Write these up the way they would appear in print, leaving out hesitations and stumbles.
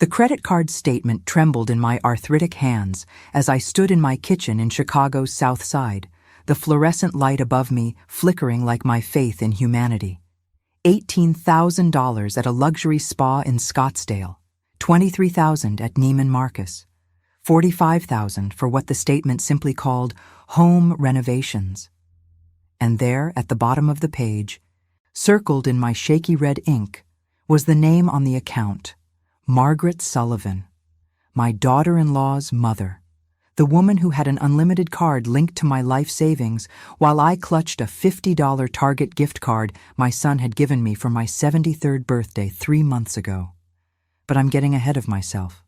The credit card statement trembled in my arthritic hands as I stood in my kitchen in Chicago's South Side, the fluorescent light above me flickering like my faith in humanity. $18,000 at a luxury spa in Scottsdale, $23,000 at Neiman Marcus, $45,000 for what the statement simply called home renovations. And there, at the bottom of the page, circled in my shaky red ink, was the name on the account, Margaret Sullivan, my daughter-in-law's mother, the woman who had an unlimited card linked to my life savings while I clutched a $50 Target gift card my son had given me for my 73rd birthday 3 months ago. But I'm getting ahead of myself.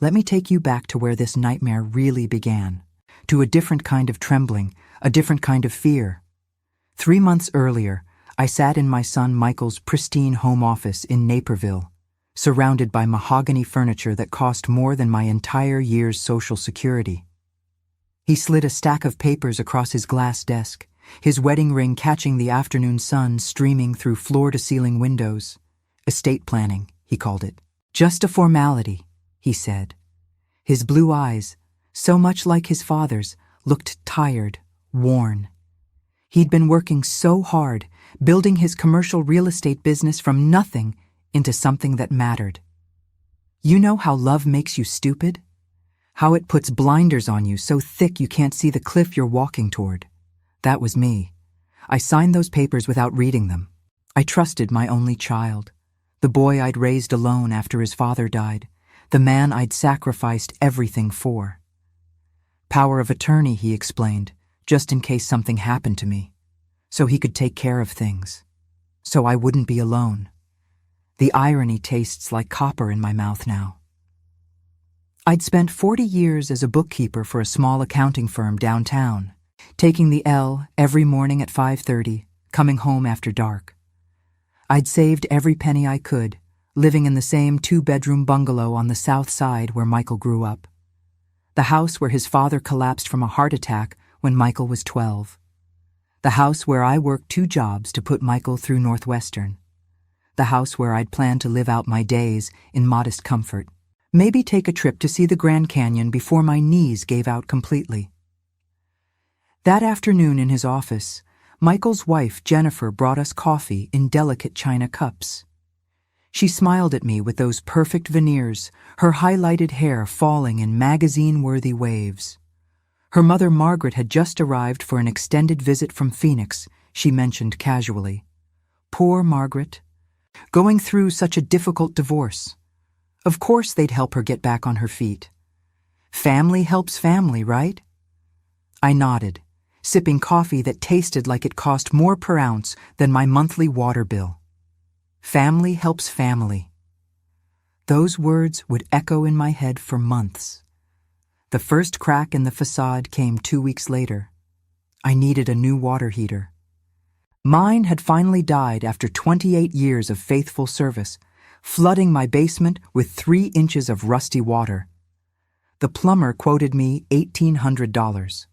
Let me take you back to where this nightmare really began, to a different kind of trembling, a different kind of fear. 3 months earlier, I sat in my son Michael's pristine home office in Naperville, surrounded by mahogany furniture that cost more than my entire year's Social Security. He slid a stack of papers across his glass desk, his wedding ring catching the afternoon sun streaming through floor-to-ceiling windows. Estate planning, he called it. Just a formality, he said. His blue eyes, so much like his father's, looked tired, worn. He'd been working so hard, building his commercial real estate business from nothing into something that mattered. You know how love makes you stupid? How it puts blinders on you so thick you can't see the cliff you're walking toward. That was me. I signed those papers without reading them. I trusted my only child, the boy I'd raised alone after his father died, the man I'd sacrificed everything for. Power of attorney, he explained, just in case something happened to me, so he could take care of things, so I wouldn't be alone. The irony tastes like copper in my mouth now. I'd spent 40 years as a bookkeeper for a small accounting firm downtown, taking the L every morning at 5:30, coming home after dark. I'd saved every penny I could, living in the same 2-bedroom bungalow on the South Side where Michael grew up. The house where his father collapsed from a heart attack when Michael was 12. The house where I worked 2 jobs to put Michael through Northwestern. The house where I'd planned to live out my days in modest comfort. Maybe take a trip to see the Grand Canyon before my knees gave out completely. That afternoon in his office, Michael's wife, Jennifer, brought us coffee in delicate china cups. She smiled at me with those perfect veneers, her highlighted hair falling in magazine-worthy waves. Her mother, Margaret, had just arrived for an extended visit from Phoenix, she mentioned casually. Poor Margaret. Going through such a difficult divorce. Of course they'd help her get back on her feet. Family helps family, right? I nodded, sipping coffee that tasted like it cost more per ounce than my monthly water bill. Family helps family. Those words would echo in my head for months. The first crack in the facade came 2 weeks later. I needed a new water heater. Mine had finally died after 28 years of faithful service, flooding my basement with 3 inches of rusty water. The plumber quoted me $1,800.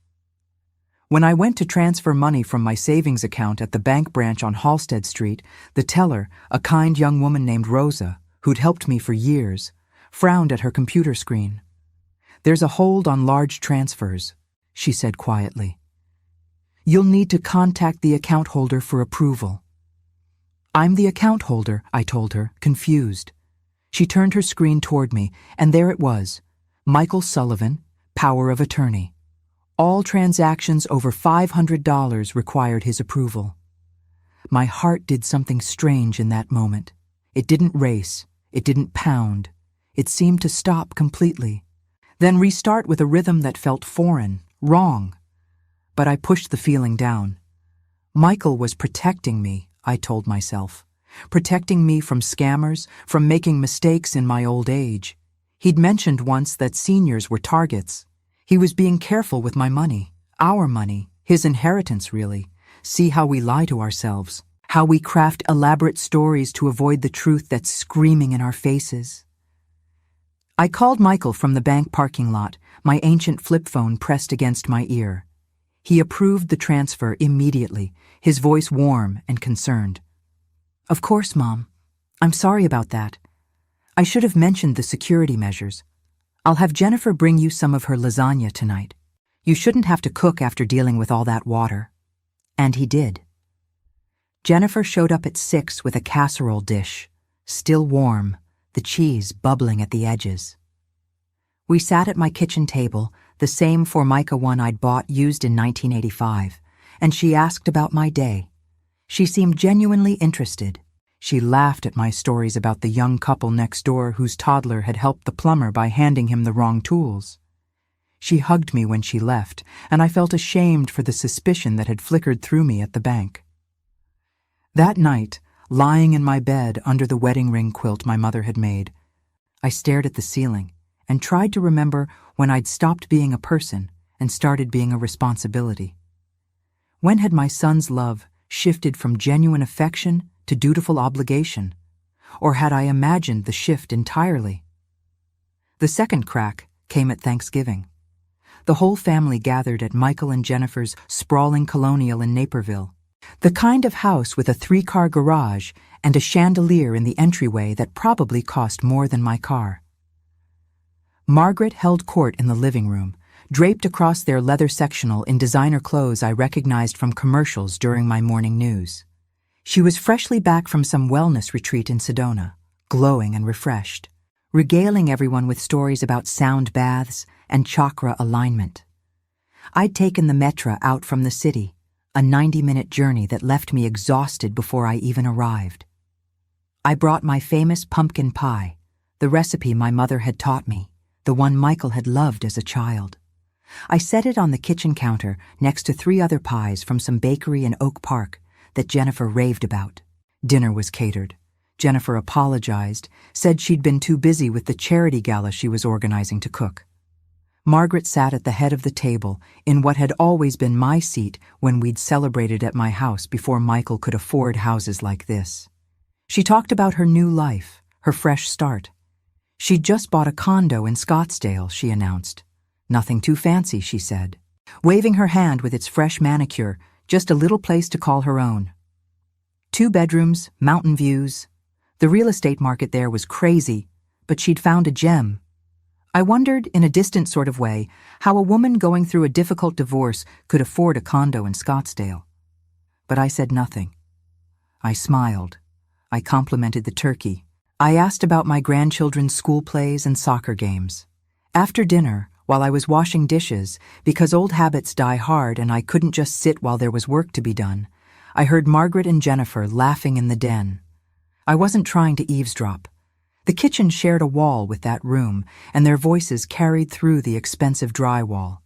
When I went to transfer money from my savings account at the bank branch on Halsted Street, the teller, a kind young woman named Rosa, who'd helped me for years, frowned at her computer screen. There's a hold on large transfers, she said quietly. You'll need to contact the account holder for approval. I'm the account holder, I told her, confused. She turned her screen toward me, and there it was, Michael Sullivan, power of attorney. All transactions over $500 required his approval. My heart did something strange in that moment. It didn't race, it didn't pound. It seemed to stop completely, then restart with a rhythm that felt foreign, wrong. But I pushed the feeling down. Michael was protecting me, I told myself. Protecting me from scammers, from making mistakes in my old age. He'd mentioned once that seniors were targets. He was being careful with my money, our money, his inheritance really. See how we lie to ourselves, how we craft elaborate stories to avoid the truth that's screaming in our faces. I called Michael from the bank parking lot, my ancient flip phone pressed against my ear. He approved the transfer immediately, his voice warm and concerned. Of course, Mom. I'm sorry about that. I should have mentioned the security measures. I'll have Jennifer bring you some of her lasagna tonight. You shouldn't have to cook after dealing with all that water. And he did. Jennifer showed up at 6 with a casserole dish, still warm, the cheese bubbling at the edges. We sat at my kitchen table, the same Formica one I'd bought used in 1985, and she asked about my day. She seemed genuinely interested. She laughed at my stories about the young couple next door whose toddler had helped the plumber by handing him the wrong tools. She hugged me when she left, and I felt ashamed for the suspicion that had flickered through me at the bank. That night, lying in my bed under the wedding ring quilt my mother had made, I stared at the ceiling and tried to remember when I'd stopped being a person and started being a responsibility. When had my son's love shifted from genuine affection to dutiful obligation, or had I imagined the shift entirely? The second crack came at Thanksgiving. The whole family gathered at Michael and Jennifer's sprawling colonial in Naperville, the kind of house with a 3-car garage and a chandelier in the entryway that probably cost more than my car. Margaret held court in the living room, draped across their leather sectional in designer clothes I recognized from commercials during my morning news. She was freshly back from some wellness retreat in Sedona, glowing and refreshed, regaling everyone with stories about sound baths and chakra alignment. I'd taken the Metra out from the city, a 90-minute journey that left me exhausted before I even arrived. I brought my famous pumpkin pie, the recipe my mother had taught me, the one Michael had loved as a child. I set it on the kitchen counter next to 3 other pies from some bakery in Oak Park that Jennifer raved about. Dinner was catered. Jennifer apologized, said she'd been too busy with the charity gala she was organizing to cook. Margaret sat at the head of the table in what had always been my seat when we'd celebrated at my house before Michael could afford houses like this. She talked about her new life, her fresh start. She'd just bought a condo in Scottsdale, she announced. Nothing too fancy, she said, waving her hand with its fresh manicure, just a little place to call her own. 2 bedrooms, mountain views. The real estate market there was crazy, but she'd found a gem. I wondered, in a distant sort of way, how a woman going through a difficult divorce could afford a condo in Scottsdale. But I said nothing. I smiled. I complimented the turkey. I asked about my grandchildren's school plays and soccer games. After dinner, while I was washing dishes, because old habits die hard and I couldn't just sit while there was work to be done, I heard Margaret and Jennifer laughing in the den. I wasn't trying to eavesdrop. The kitchen shared a wall with that room, and their voices carried through the expensive drywall.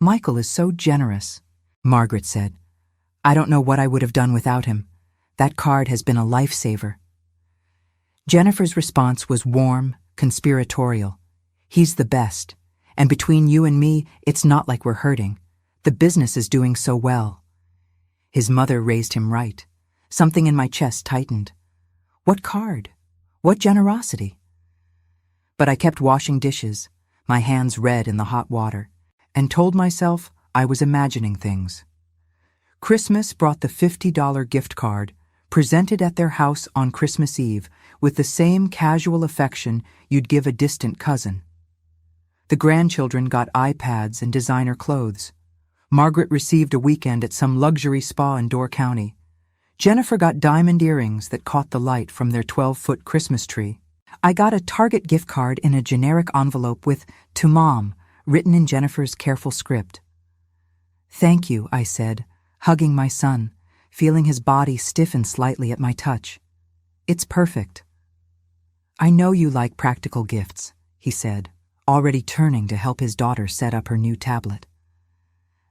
"Michael is so generous," Margaret said. "I don't know what I would have done without him. That card has been a lifesaver." Jennifer's response was warm, conspiratorial. "He's the best, and between you and me, it's not like we're hurting. The business is doing so well." His mother raised him right. Something in my chest tightened. What card? What generosity? But I kept washing dishes, my hands red in the hot water, and told myself I was imagining things. Christmas brought the $50 gift card, presented at their house on Christmas Eve with the same casual affection you'd give a distant cousin. The grandchildren got iPads and designer clothes. Margaret received a weekend at some luxury spa in Door County. Jennifer got diamond earrings that caught the light from their 12-foot Christmas tree. I got a Target gift card in a generic envelope with "To Mom" written in Jennifer's careful script. "Thank you," I said, hugging my son, feeling his body stiffen slightly at my touch. "It's perfect." "I know you like practical gifts," he said, already turning to help his daughter set up her new tablet.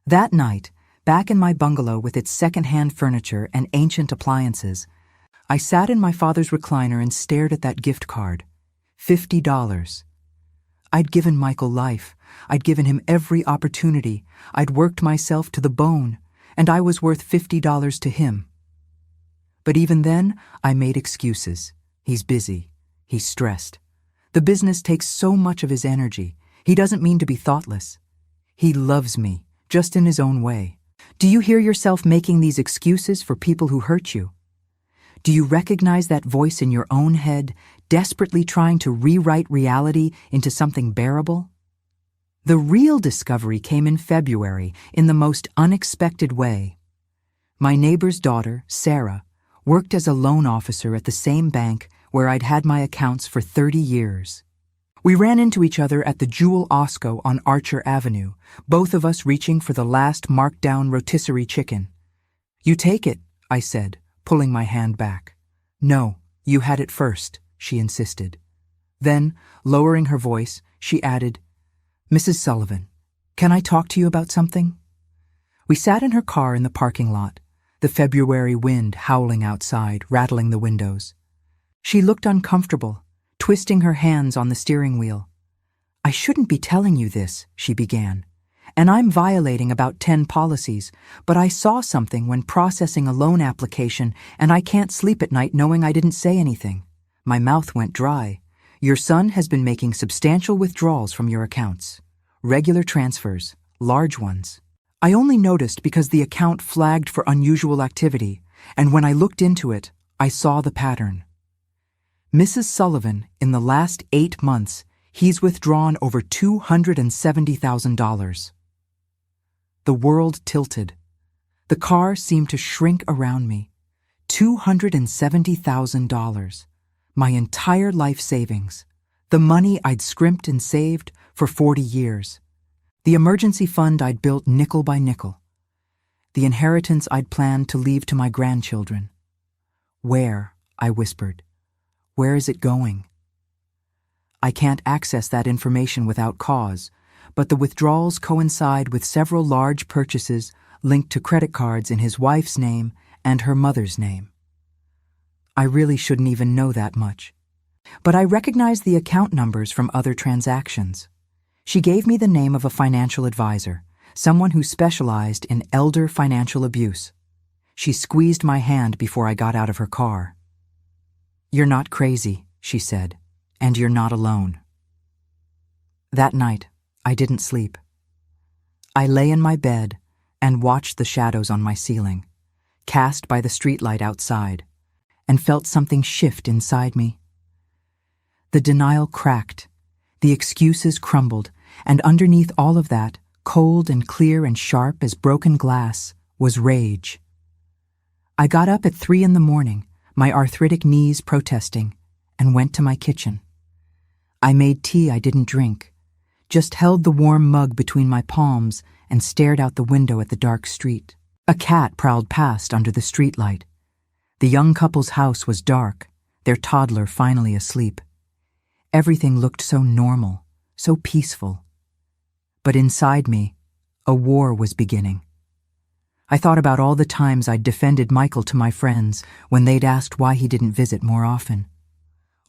That night, back in my bungalow with its second-hand furniture and ancient appliances, I sat in my father's recliner and stared at that gift card. $50. I'd given Michael life. I'd given him every opportunity. I'd worked myself to the bone, and I was worth $50 to him. But even then, I made excuses. He's busy. He's stressed. The business takes so much of his energy. He doesn't mean to be thoughtless. He loves me, just in his own way. Do you hear yourself making these excuses for people who hurt you? Do you recognize that voice in your own head, desperately trying to rewrite reality into something bearable? The real discovery came in February in the most unexpected way. My neighbor's daughter, Sarah, worked as a loan officer at the same bank where I'd had my accounts for 30 years. We ran into each other at the Jewel Osco on Archer Avenue, both of us reaching for the last marked-down rotisserie chicken. "You take it," I said, pulling my hand back. "No, you had it first," she insisted. Then, lowering her voice, she added, "Mrs. Sullivan, can I talk to you about something?" We sat in her car in the parking lot, the February wind howling outside, rattling the windows. She looked uncomfortable, twisting her hands on the steering wheel. "I shouldn't be telling you this," she began, "and I'm violating about 10 policies, but I saw something when processing a loan application and I can't sleep at night knowing I didn't say anything." My mouth went dry. "Your son has been making substantial withdrawals from your accounts. Regular transfers, large ones. I only noticed because the account flagged for unusual activity, and when I looked into it, I saw the pattern. Mrs. Sullivan, in the last 8 months, he's withdrawn over $270,000. The world tilted. The car seemed to shrink around me. $270,000. My entire life savings. The money I'd scrimped and saved for 40 years. The emergency fund I'd built nickel by nickel. The inheritance I'd planned to leave to my grandchildren. "Where?" I whispered. "Where is it going?" I can't access that information without cause, but the withdrawals coincide with several large purchases linked to credit cards in his wife's name and her mother's name. I really shouldn't even know that much. But I recognize the account numbers from other transactions. She gave me the name of a financial advisor, someone who specialized in elder financial abuse. She squeezed my hand before I got out of her car. "You're not crazy," she said, "and you're not alone." That night, I didn't sleep. I lay in my bed and watched the shadows on my ceiling, cast by the streetlight outside, and felt something shift inside me. The denial cracked, the excuses crumbled, and underneath all of that, cold and clear and sharp as broken glass, was rage. I got up at 3 a.m, my arthritic knees protesting, and went to my kitchen. I made tea I didn't drink, just held the warm mug between my palms and stared out the window at the dark street. A cat prowled past under the streetlight. The young couple's house was dark, their toddler finally asleep. Everything looked so normal, so peaceful. But inside me, a war was beginning. I thought about all the times I'd defended Michael to my friends when they'd asked why he didn't visit more often.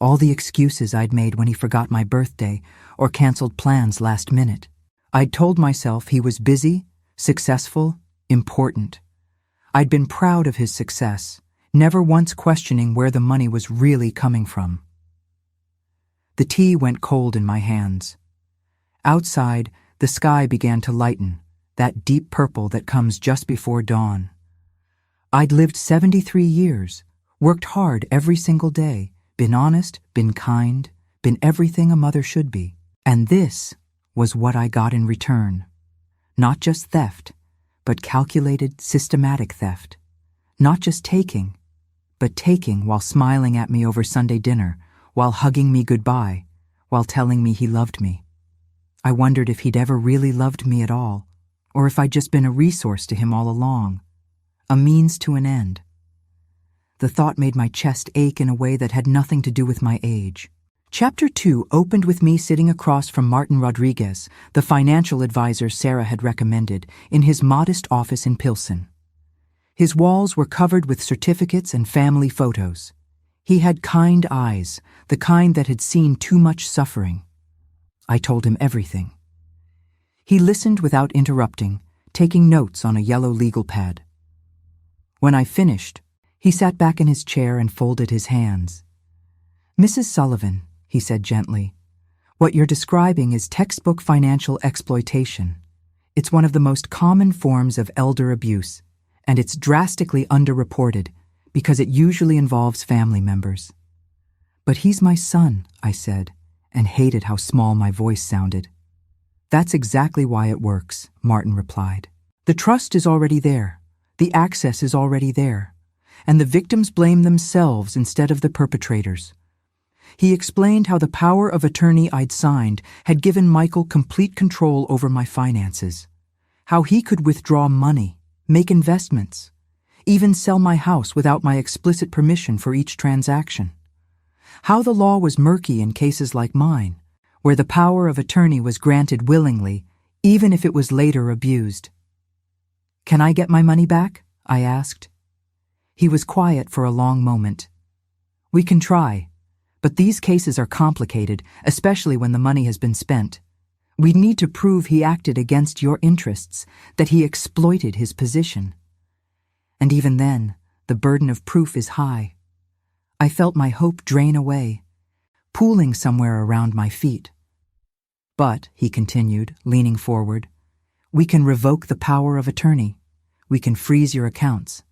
All the excuses I'd made when he forgot my birthday or canceled plans last minute. I'd told myself he was busy, successful, important. I'd been proud of his success, never once questioning where the money was really coming from. The tea went cold in my hands. Outside, the sky began to lighten, that deep purple that comes just before dawn. I'd lived 73 years, worked hard every single day, been honest, been kind, been everything a mother should be. And this was what I got in return. Not just theft, but calculated, systematic theft. Not just taking, but taking while smiling at me over Sunday dinner, while hugging me goodbye, while telling me he loved me. I wondered if he'd ever really loved me at all, or if I'd just been a resource to him all along, a means to an end. The thought made my chest ache in a way that had nothing to do with my age. Chapter 2 opened with me sitting across from Martin Rodriguez, the financial advisor Sarah had recommended, in his modest office in Pilsen. His walls were covered with certificates and family photos. He had kind eyes, the kind that had seen too much suffering. I told him everything. He listened without interrupting, taking notes on a yellow legal pad. When I finished, he sat back in his chair and folded his hands. "Mrs. Sullivan," he said gently, "what you're describing is textbook financial exploitation. It's one of the most common forms of elder abuse, and it's drastically underreported because it usually involves family members. But he's my son, I said, and hated how small my voice sounded. That's exactly why it works, Martin replied. The trust is already there. The access is already there. And the victims blame themselves instead of the perpetrators. He explained how the power of attorney I'd signed had given Michael complete control over my finances, how he could withdraw money, make investments, even sell my house without my explicit permission for each transaction, how the law was murky in cases like mine, where the power of attorney was granted willingly, even if it was later abused. Can I get my money back? I asked. He was quiet for a long moment. We can try, but these cases are complicated, especially when the money has been spent. We'd need to prove he acted against your interests, that he exploited his position. And even then, the burden of proof is high. I felt my hope drain away, pooling somewhere around my feet. But, he continued, leaning forward, we can revoke the power of attorney. We can freeze your accounts.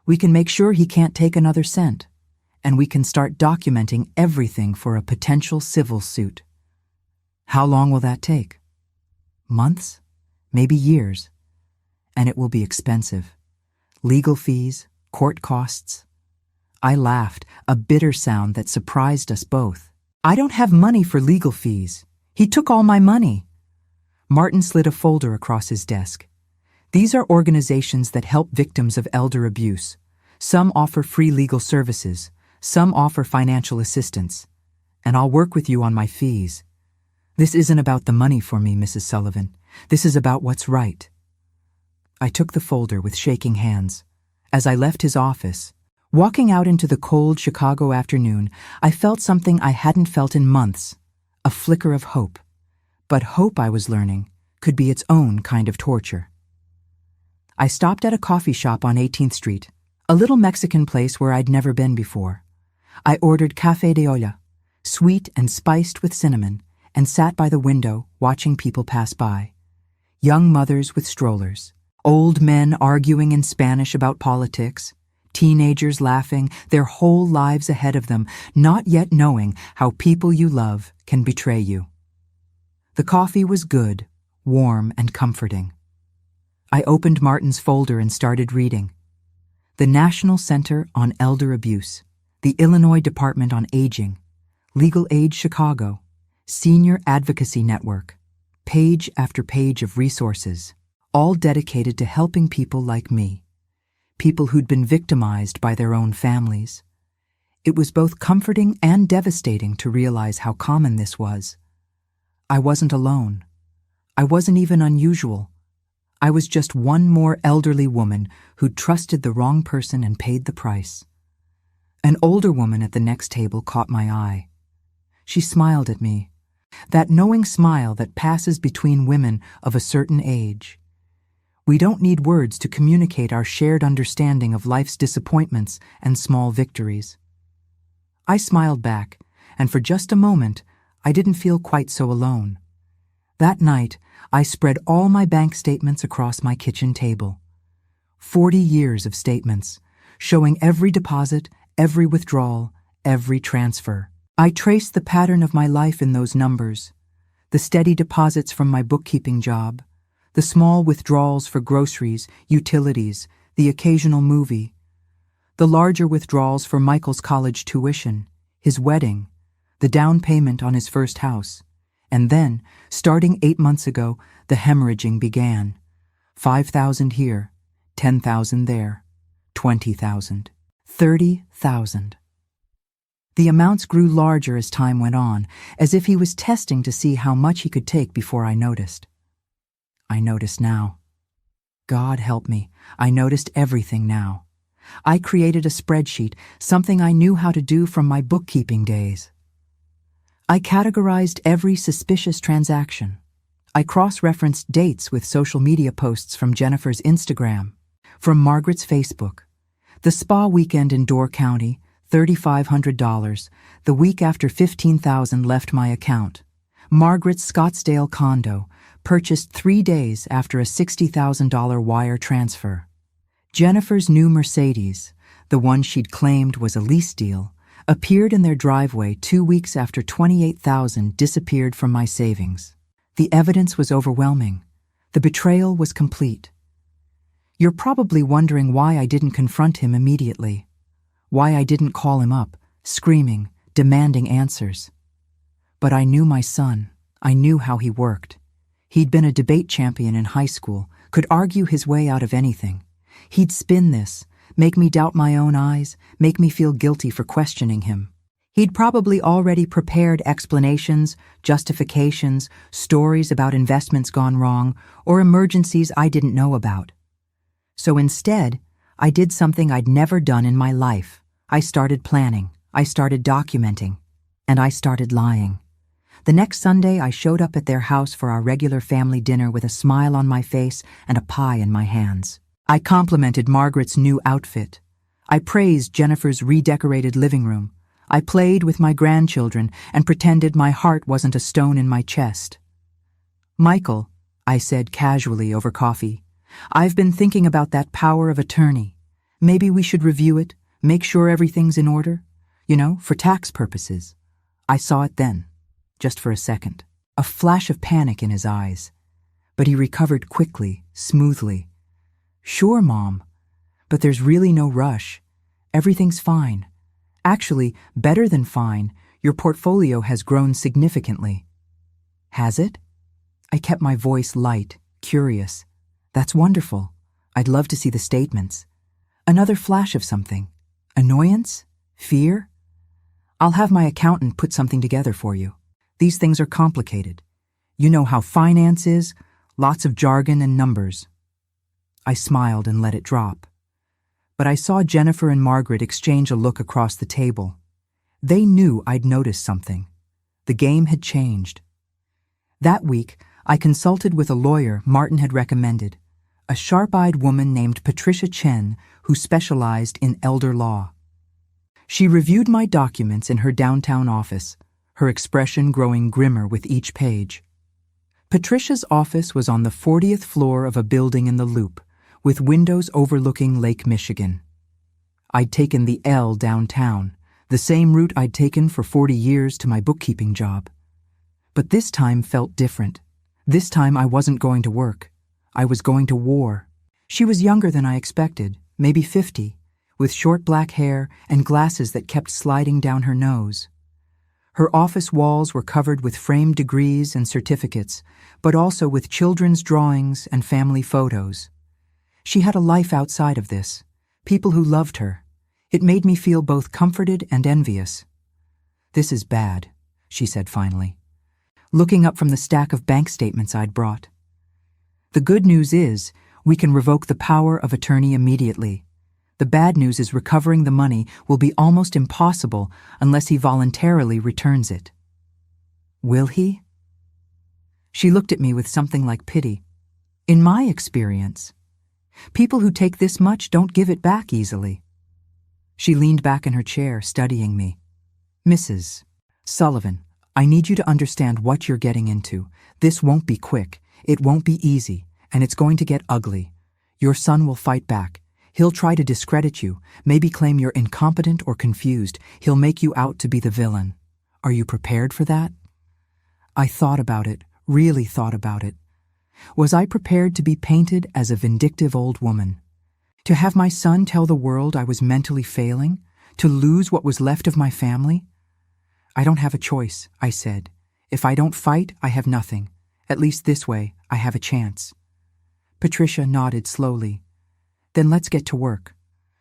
We can make sure he can't take another cent. And we can start documenting everything for a potential civil suit. How long will that take? Months? Maybe years. And it will be expensive. Legal fees, court costs. I laughed, a bitter sound that surprised us both. I don't have money for legal fees. He took all my money. Martin slid a folder across his desk. These are organizations that help victims of elder abuse. Some offer free legal services. Some offer financial assistance. And I'll work with you on my fees. This isn't about the money for me, Mrs. Sullivan. This is about what's right. I took the folder with shaking hands. As I left his office, walking out into the cold Chicago afternoon, I felt something I hadn't felt in months, a flicker of hope. But hope, I was learning, could be its own kind of torture. I stopped at a coffee shop on 18th Street, a little Mexican place where I'd never been before. I ordered café de olla, sweet and spiced with cinnamon, and sat by the window watching people pass by. Young mothers with strollers, old men arguing in Spanish about politics, teenagers laughing, their whole lives ahead of them, not yet knowing how people you love can betray you. The coffee was good, warm, and comforting. I opened Martin's folder and started reading. The National Center on Elder Abuse, the Illinois Department on Aging, Legal Aid Chicago, Senior Advocacy Network, page after page of resources, all dedicated to helping people like me, people who'd been victimized by their own families. It was both comforting and devastating to realize how common this was. I wasn't alone. I wasn't even unusual. I was just one more elderly woman who'd trusted the wrong person and paid the price. An older woman at the next table caught my eye. She smiled at me, that knowing smile that passes between women of a certain age. We don't need words to communicate our shared understanding of life's disappointments and small victories. I smiled back, and for just a moment, I didn't feel quite so alone. That night, I spread all my bank statements across my kitchen table. 40 years of statements, showing every deposit, every withdrawal, every transfer. I traced the pattern of my life in those numbers, the steady deposits from my bookkeeping job, the small withdrawals for groceries, utilities, the occasional movie, the larger withdrawals for Michael's college tuition, his wedding, the down payment on his first house. And then, starting 8 months ago, the hemorrhaging began. 5,000 here, 10,000 there, 20,000, 30,000. The amounts grew larger as time went on, as if he was testing to see how much he could take before I noticed. I noticed now. God help me, I noticed everything now. I created a spreadsheet, something I knew how to do from my bookkeeping days. I categorized every suspicious transaction. I cross-referenced dates with social media posts from Jennifer's Instagram, from Margaret's Facebook. The spa weekend in Door County, $3,500, the week after $15,000 left my account. Margaret's Scottsdale condo, purchased 3 days after a $60,000 wire transfer. Jennifer's new Mercedes, the one she'd claimed was a lease deal, appeared in their driveway 2 weeks after $28,000 disappeared from my savings. The evidence was overwhelming. The betrayal was complete. You're probably wondering why I didn't confront him immediately. Why I didn't call him up, screaming, demanding answers. But I knew my son. I knew how he worked. He'd been a debate champion in high school, could argue his way out of anything. He'd spin this, make me doubt my own eyes, make me feel guilty for questioning him. He'd probably already prepared explanations, justifications, stories about investments gone wrong, or emergencies I didn't know about. So instead, I did something I'd never done in my life. I started planning, I started documenting, and I started lying. The next Sunday, I showed up at their house for our regular family dinner with a smile on my face and a pie in my hands. I complimented Margaret's new outfit. I praised Jennifer's redecorated living room. I played with my grandchildren and pretended my heart wasn't a stone in my chest. "Michael," I said casually over coffee, "I've been thinking about that power of attorney. Maybe we should review it, make sure everything's in order. For tax purposes." I saw it then, just for a second. A flash of panic in his eyes. But he recovered quickly, smoothly. "Sure, Mom. But there's really no rush. Everything's fine. Actually, better than fine. Your portfolio has grown significantly." "Has it?" I kept my voice light, curious. "That's wonderful. I'd love to see the statements." Another flash of something. Annoyance? Fear? "I'll have my accountant put something together for you. These things are complicated. You know how finance is, lots of jargon and numbers." I smiled and let it drop. But I saw Jennifer and Margaret exchange a look across the table. They knew I'd noticed something. The game had changed. That week, I consulted with a lawyer Martin had recommended, a sharp-eyed woman named Patricia Chen who specialized in elder law. She reviewed my documents in her downtown office, her expression growing grimmer with each page. Patricia's office was on the 40th floor of a building in the Loop, with windows overlooking Lake Michigan. I'd taken the L downtown, the same route I'd taken for 40 years to my bookkeeping job. But this time felt different. This time I wasn't going to work. I was going to war. She was younger than I expected, maybe 50, with short black hair and glasses that kept sliding down her nose. Her office walls were covered with framed degrees and certificates, but also with children's drawings and family photos. She had a life outside of this, people who loved her. It made me feel both comforted and envious. "This is bad," she said finally, looking up from the stack of bank statements I'd brought. "The good news is, we can revoke the power of attorney immediately. The bad news is recovering the money will be almost impossible unless he voluntarily returns it." "Will he?" She looked at me with something like pity. "In my experience, people who take this much don't give it back easily." She leaned back in her chair, studying me. "Mrs. Sullivan, I need you to understand what you're getting into. This won't be quick, it won't be easy, and it's going to get ugly. Your son will fight back. He'll try to discredit you, maybe claim you're incompetent or confused. He'll make you out to be the villain. Are you prepared for that?" I thought about it, really thought about it. Was I prepared to be painted as a vindictive old woman? To have my son tell the world I was mentally failing? To lose what was left of my family? "I don't have a choice," I said. "If I don't fight, I have nothing. At least this way, I have a chance." Patricia nodded slowly. "Then let's get to work.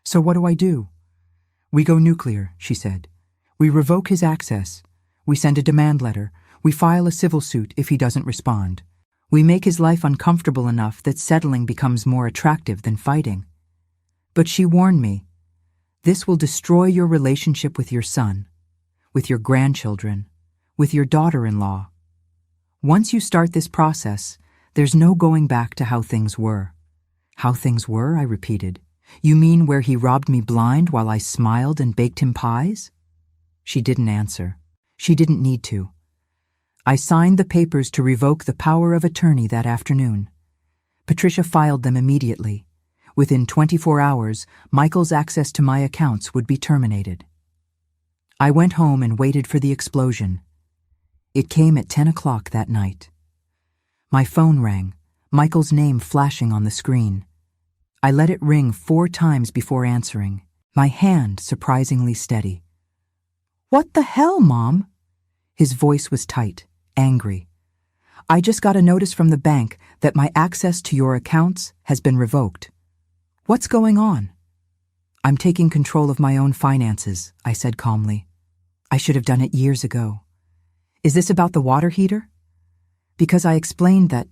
So what do I do?" "We go nuclear," she said. "We revoke his access. We send a demand letter. We file a civil suit if he doesn't respond. We make his life uncomfortable enough that settling becomes more attractive than fighting." But she warned me, "This will destroy your relationship with your son, with your grandchildren, with your daughter-in-law. Once you start this process, there's no going back to how things were." "How things were?" I repeated. "You mean where he robbed me blind while I smiled and baked him pies?" She didn't answer. She didn't need to. I signed the papers to revoke the power of attorney that afternoon. Patricia filed them immediately. Within 24 hours, Michael's access to my accounts would be terminated. I went home and waited for the explosion. It came at 10 o'clock that night. My phone rang, Michael's name flashing on the screen. I let it ring 4 times before answering, my hand surprisingly steady. "What the hell, Mom?" His voice was tight, angry. "I just got a notice from the bank that my access to your accounts has been revoked. What's going on?" "I'm taking control of my own finances," I said calmly. "I should have done it years ago. Is this about the water heater?" Because I explained that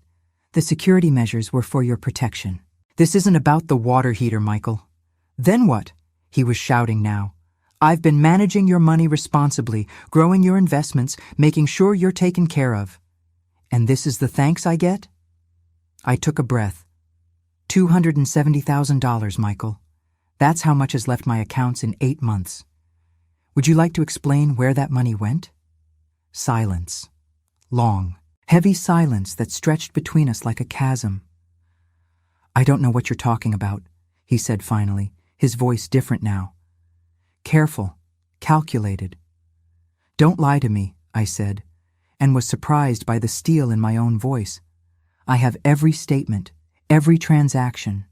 the security measures were for your protection. "This isn't about the water heater, Michael." "Then what?" He was shouting now. "I've been managing your money responsibly, growing your investments, making sure you're taken care of. And this is the thanks I get?" I took a breath. $270,000, Michael. That's how much has left my accounts in 8 months. Would you like to explain where that money went? Silence. Long, heavy silence that stretched between us like a chasm. "I don't know what you're talking about," he said finally, his voice different now. Careful, calculated. "Don't lie to me," I said, and was surprised by the steel in my own voice. "I have every statement, every transaction.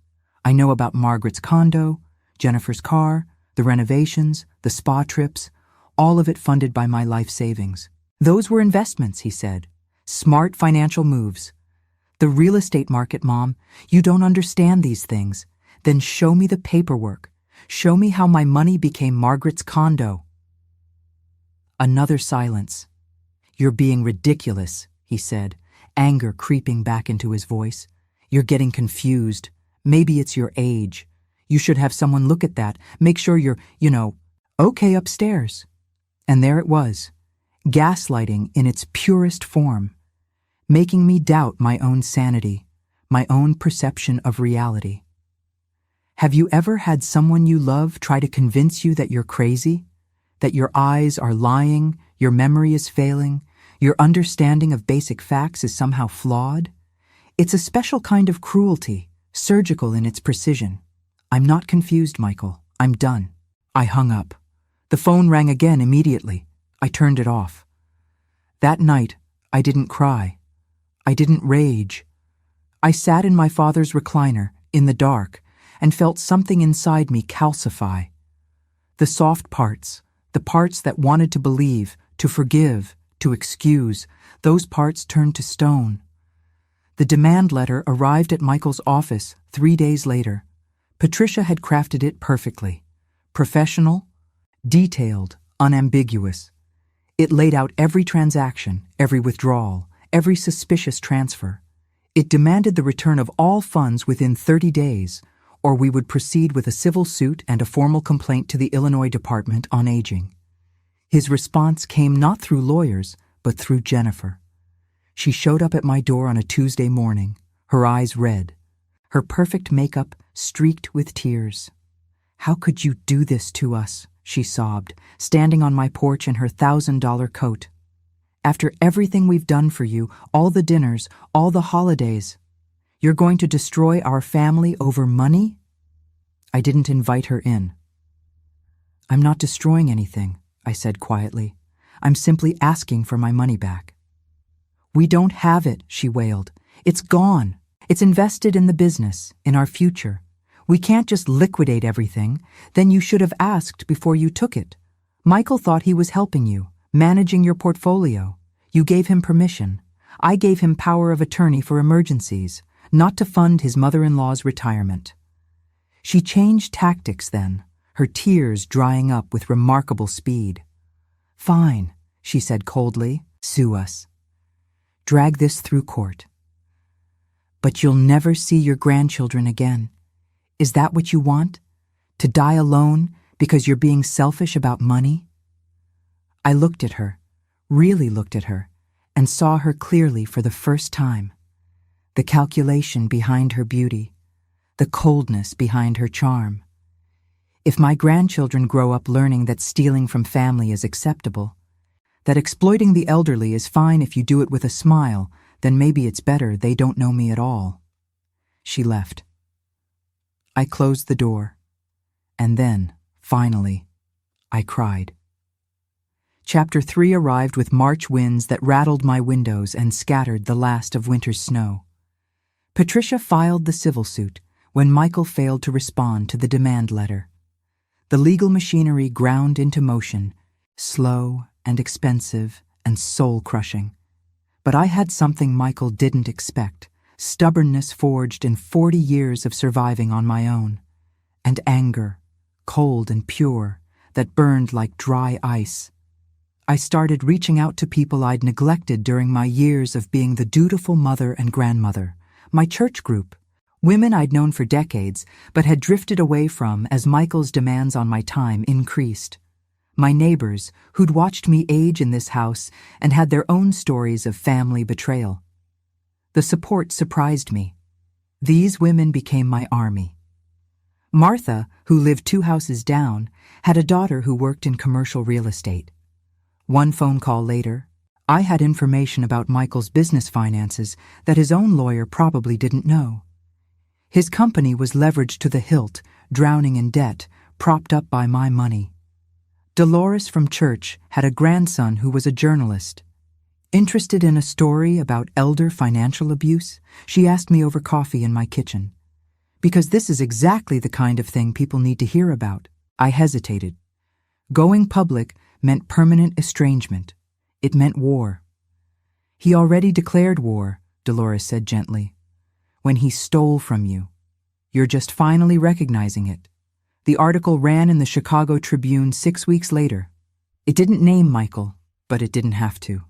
I know about Margaret's condo, Jennifer's car, the renovations, the spa trips, all of it funded by my life savings. Those were investments," he said. "Smart financial moves. The real estate market, Mom, you don't understand these things. Then show me the paperwork. Show me how my money became Margaret's condo." Another silence. "You're being ridiculous," he said, anger creeping back into his voice. "You're getting confused. Maybe it's your age. You should have someone look at that, make sure you're, okay upstairs." And there it was, gaslighting in its purest form, making me doubt my own sanity, my own perception of reality. Have you ever had someone you love try to convince you that you're crazy, that your eyes are lying, your memory is failing, your understanding of basic facts is somehow flawed? It's a special kind of cruelty, surgical in its precision. I'm not confused, Michael. I'm done. I hung up. The phone rang again immediately. I turned it off. That night, I didn't cry. I didn't rage. I sat in my father's recliner, in the dark, and felt something inside me calcify. The soft parts, the parts that wanted to believe, to forgive, to excuse, those parts turned to stone. The demand letter arrived at Michael's office 3 days later. Patricia had crafted it perfectly. Professional, detailed, unambiguous. It laid out every transaction, every withdrawal, every suspicious transfer. It demanded the return of all funds within 30 days, or we would proceed with a civil suit and a formal complaint to the Illinois Department on Aging. His response came not through lawyers, but through Jennifer. She showed up at my door on a Tuesday morning, her eyes red, her perfect makeup streaked with tears. "How could you do this to us?" she sobbed, standing on my porch in her $1,000 coat. "After everything we've done for you, all the dinners, all the holidays, you're going to destroy our family over money?" I didn't invite her in. "I'm not destroying anything," I said quietly. "I'm simply asking for my money back." "We don't have it," she wailed. "It's gone. It's invested in the business, in our future. We can't just liquidate everything. Then you should have asked before you took it. Michael thought he was helping you, managing your portfolio. You gave him permission. I gave him power of attorney for emergencies, not to fund his mother-in-law's retirement." She changed tactics then, her tears drying up with remarkable speed. "Fine," she said coldly, "sue us. Drag this through court. But you'll never see your grandchildren again. Is that what you want? To die alone because you're being selfish about money?" I looked at her, really looked at her, and saw her clearly for the first time. The calculation behind her beauty, the coldness behind her charm. If my grandchildren grow up learning that stealing from family is acceptable, that exploiting the elderly is fine if you do it with a smile, then maybe it's better they don't know me at all. She left. I closed the door. And then, finally, I cried. Chapter 3 arrived with March winds that rattled my windows and scattered the last of winter's snow. Patricia filed the civil suit when Michael failed to respond to the demand letter. The legal machinery ground into motion, slow and expensive and soul-crushing. But I had something Michael didn't expect, stubbornness forged in 40 years of surviving on my own, and anger, cold and pure, that burned like dry ice. I started reaching out to people I'd neglected during my years of being the dutiful mother and grandmother, my church group, women I'd known for decades but had drifted away from as Michael's demands on my time increased. My neighbors, who'd watched me age in this house and had their own stories of family betrayal. The support surprised me. These women became my army. Martha, who lived 2 houses down, had a daughter who worked in commercial real estate. One phone call later, I had information about Michael's business finances that his own lawyer probably didn't know. His company was leveraged to the hilt, drowning in debt, propped up by my money. Dolores from church had a grandson who was a journalist. Interested in a story about elder financial abuse, she asked me over coffee in my kitchen. Because this is exactly the kind of thing people need to hear about. I hesitated. Going public meant permanent estrangement. It meant war. He already declared war, Dolores said gently. When he stole from you. You're just finally recognizing it. The article ran in the Chicago Tribune 6 weeks later. It didn't name Michael, but it didn't have to.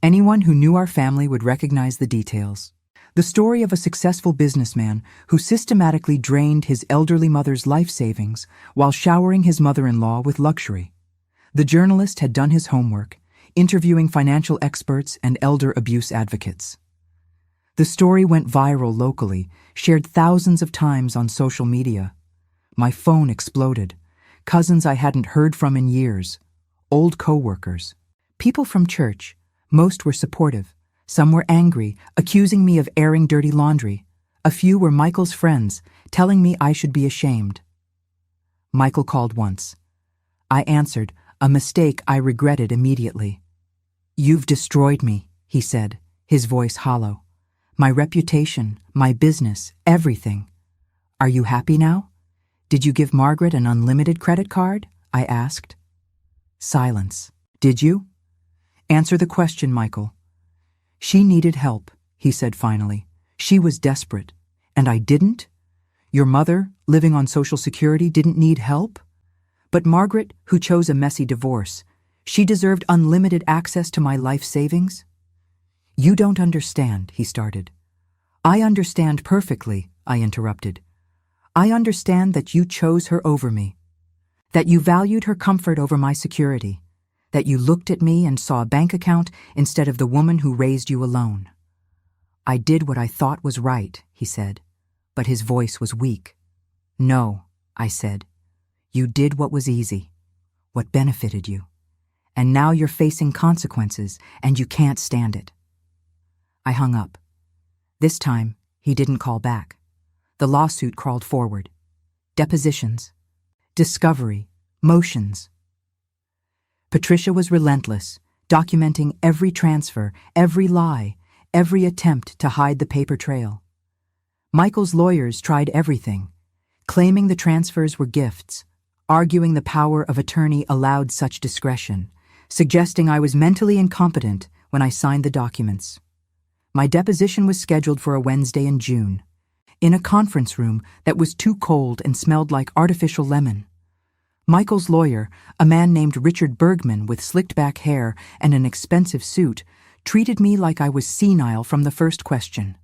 Anyone who knew our family would recognize the details. The story of a successful businessman who systematically drained his elderly mother's life savings while showering his mother-in-law with luxury. The journalist had done his homework, interviewing financial experts and elder abuse advocates. The story went viral locally, shared thousands of times on social media. My phone exploded. Cousins I hadn't heard from in years. Old co-workers. People from church. Most were supportive. Some were angry, accusing me of airing dirty laundry. A few were Michael's friends, telling me I should be ashamed. Michael called once. I answered, a mistake I regretted immediately. You've destroyed me, he said, his voice hollow. My reputation, my business, everything. Are you happy now? Did you give Margaret an unlimited credit card? I asked. Silence. Did you? Answer the question, Michael. She needed help, he said finally. She was desperate. And I didn't? Your mother, living on Social Security, didn't need help? But Margaret, who chose a messy divorce, she deserved unlimited access to my life savings? You don't understand, he started. I understand perfectly, I interrupted. I understand that you chose her over me, that you valued her comfort over my security, that you looked at me and saw a bank account instead of the woman who raised you alone. I did what I thought was right, he said, but his voice was weak. No, I said. You did what was easy, what benefited you, and now you're facing consequences and you can't stand it. I hung up. This time, he didn't call back. The lawsuit crawled forward. Depositions, discovery, motions. Patricia was relentless, documenting every transfer, every lie, every attempt to hide the paper trail. Michael's lawyers tried everything, claiming the transfers were gifts, arguing the power of attorney allowed such discretion, suggesting I was mentally incompetent when I signed the documents. My deposition was scheduled for a Wednesday in June, in a conference room that was too cold and smelled like artificial lemon. Michael's lawyer, a man named Richard Bergman with slicked-back hair and an expensive suit, treated me like I was senile from the first question.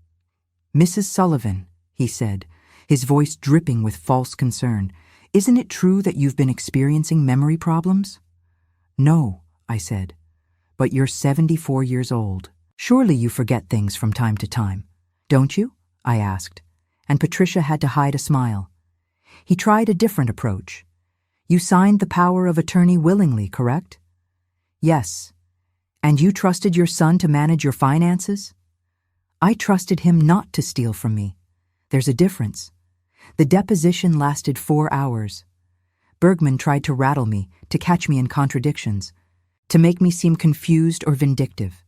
Mrs. Sullivan, he said, his voice dripping with false concern, isn't it true that you've been experiencing memory problems? No, I said, but you're 74 years old. Surely you forget things from time to time, don't you? I asked, and Patricia had to hide a smile. He tried a different approach. You signed the power of attorney willingly, correct? Yes. And you trusted your son to manage your finances? I trusted him not to steal from me. There's a difference. The deposition lasted 4 hours. Bergman tried to rattle me, to catch me in contradictions, to make me seem confused or vindictive.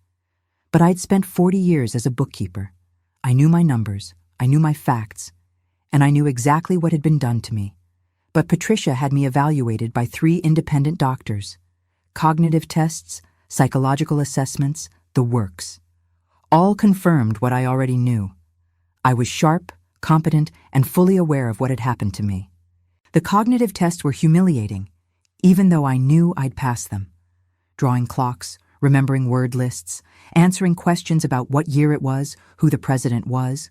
But I'd spent 40 years as a bookkeeper. I knew my numbers, I knew my facts, and I knew exactly what had been done to me. But Patricia had me evaluated by 3 independent doctors. Cognitive tests, psychological assessments, the works. All confirmed what I already knew. I was sharp, competent, and fully aware of what had happened to me. The cognitive tests were humiliating, even though I knew I'd pass them. Drawing clocks, remembering word lists, answering questions about what year it was, who the president was,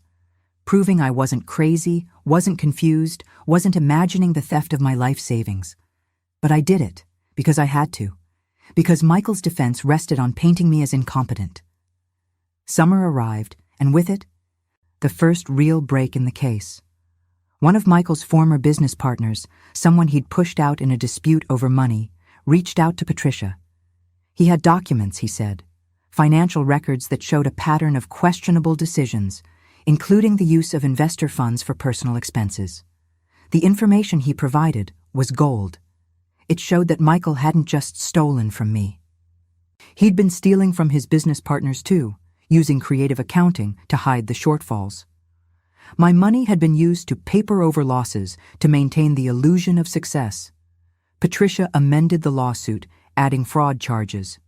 proving I wasn't crazy, wasn't confused, wasn't imagining the theft of my life savings. But I did it, because I had to, because Michael's defense rested on painting me as incompetent. Summer arrived, and with it, the first real break in the case. One of Michael's former business partners, someone he'd pushed out in a dispute over money, reached out to Patricia. He had documents, he said, financial records that showed a pattern of questionable decisions, including the use of investor funds for personal expenses. The information he provided was gold. It showed that Michael hadn't just stolen from me. He'd been stealing from his business partners too, using creative accounting to hide the shortfalls. My money had been used to paper over losses to maintain the illusion of success. Patricia amended the lawsuit, adding fraud charges.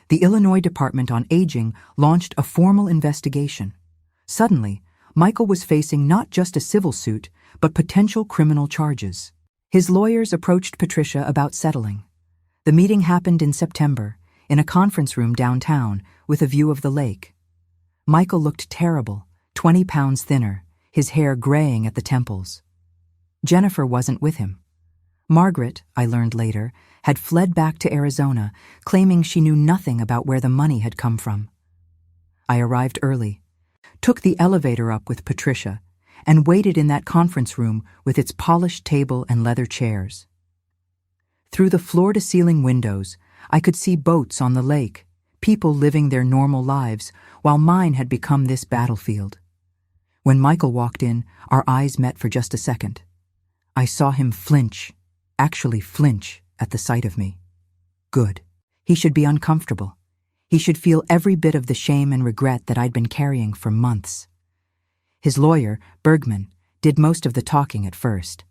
The Illinois Department on Aging launched a formal investigation. Suddenly, Michael was facing not just a civil suit, but potential criminal charges. His lawyers approached Patricia about settling. The meeting happened in September, in a conference room downtown, with a view of the lake. Michael looked terrible, 20 pounds thinner, his hair graying at the temples. Jennifer wasn't with him. Margaret, I learned later, had fled back to Arizona, claiming she knew nothing about where the money had come from. I arrived early, took the elevator up with Patricia, and waited in that conference room with its polished table and leather chairs. Through the floor-to-ceiling windows, I could see boats on the lake, people living their normal lives, while mine had become this battlefield. When Michael walked in, our eyes met for just a second. I saw him flinch, actually flinch, at the sight of me. Good. He should be uncomfortable. He should feel every bit of the shame and regret that I'd been carrying for months. His lawyer, Bergman, did most of the talking at first.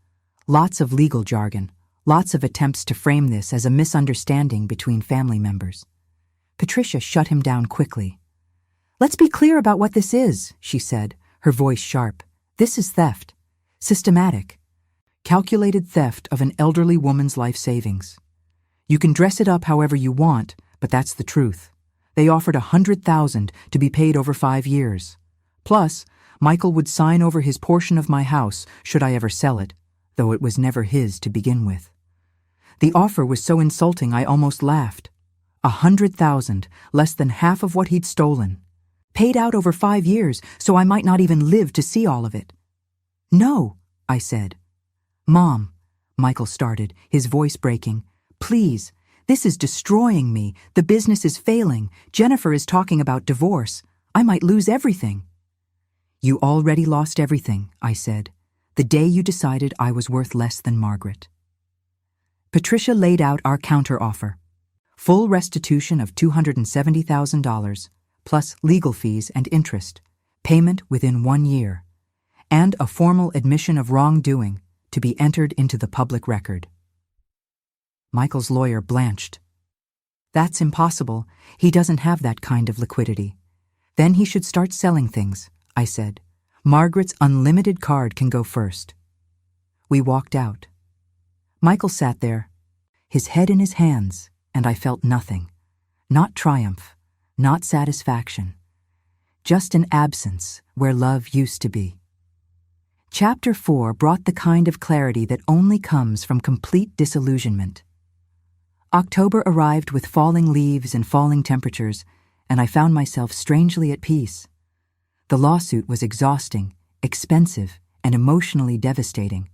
Lots of legal jargon, lots of attempts to frame this as a misunderstanding between family members. Patricia shut him down quickly. "Let's be clear about what this is," she said, her voice sharp. "This is theft. Systematic. Calculated theft of an elderly woman's life savings. You can dress it up however you want, but that's the truth. They offered $100,000 to be paid over 5 years. Plus, Michael would sign over his portion of my house should I ever sell it, though it was never his to begin with. The offer was so insulting I almost laughed. $100,000, less than half of what he'd stolen. Paid out over 5 years, so I might not even live to see all of it. "No," I said. "Mom," Michael started, his voice breaking. "Please, this is destroying me. The business is failing. Jennifer is talking about divorce. I might lose everything." "You already lost everything," I said, "the day you decided I was worth less than Margaret." Patricia laid out our counteroffer. Full restitution of $270,000, plus legal fees and interest, payment within 1 year, and a formal admission of wrongdoing to be entered into the public record. Michael's lawyer blanched. "That's impossible. He doesn't have that kind of liquidity." "Then he should start selling things," I said. "Margaret's unlimited card can go first." We walked out. Michael sat there, his head in his hands, and I felt nothing. Not triumph, not satisfaction. Just an absence where love used to be. Chapter 4 brought the kind of clarity that only comes from complete disillusionment. October arrived with falling leaves and falling temperatures, and I found myself strangely at peace. The lawsuit was exhausting, expensive, and emotionally devastating.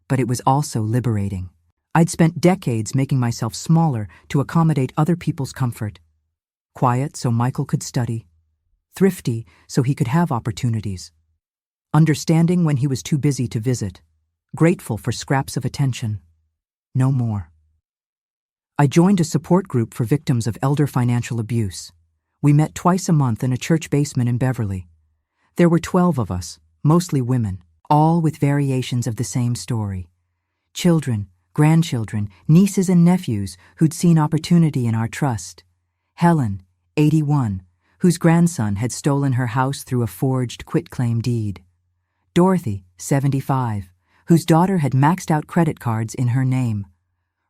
But it was also liberating. I'd spent decades making myself smaller to accommodate other people's comfort. Quiet so Michael could study. Thrifty so he could have opportunities. understanding when he was too busy to visit, grateful for scraps of attention. No more. I joined a support group for victims of elder financial abuse. We met twice a month in a church basement in Beverly. There were 12 of us, mostly women, all with variations of the same story. Children, grandchildren, nieces and nephews who'd seen opportunity in our trust. Helen, 81, whose grandson had stolen her house through a forged quitclaim deed. Dorothy, 75, whose daughter had maxed out credit cards in her name.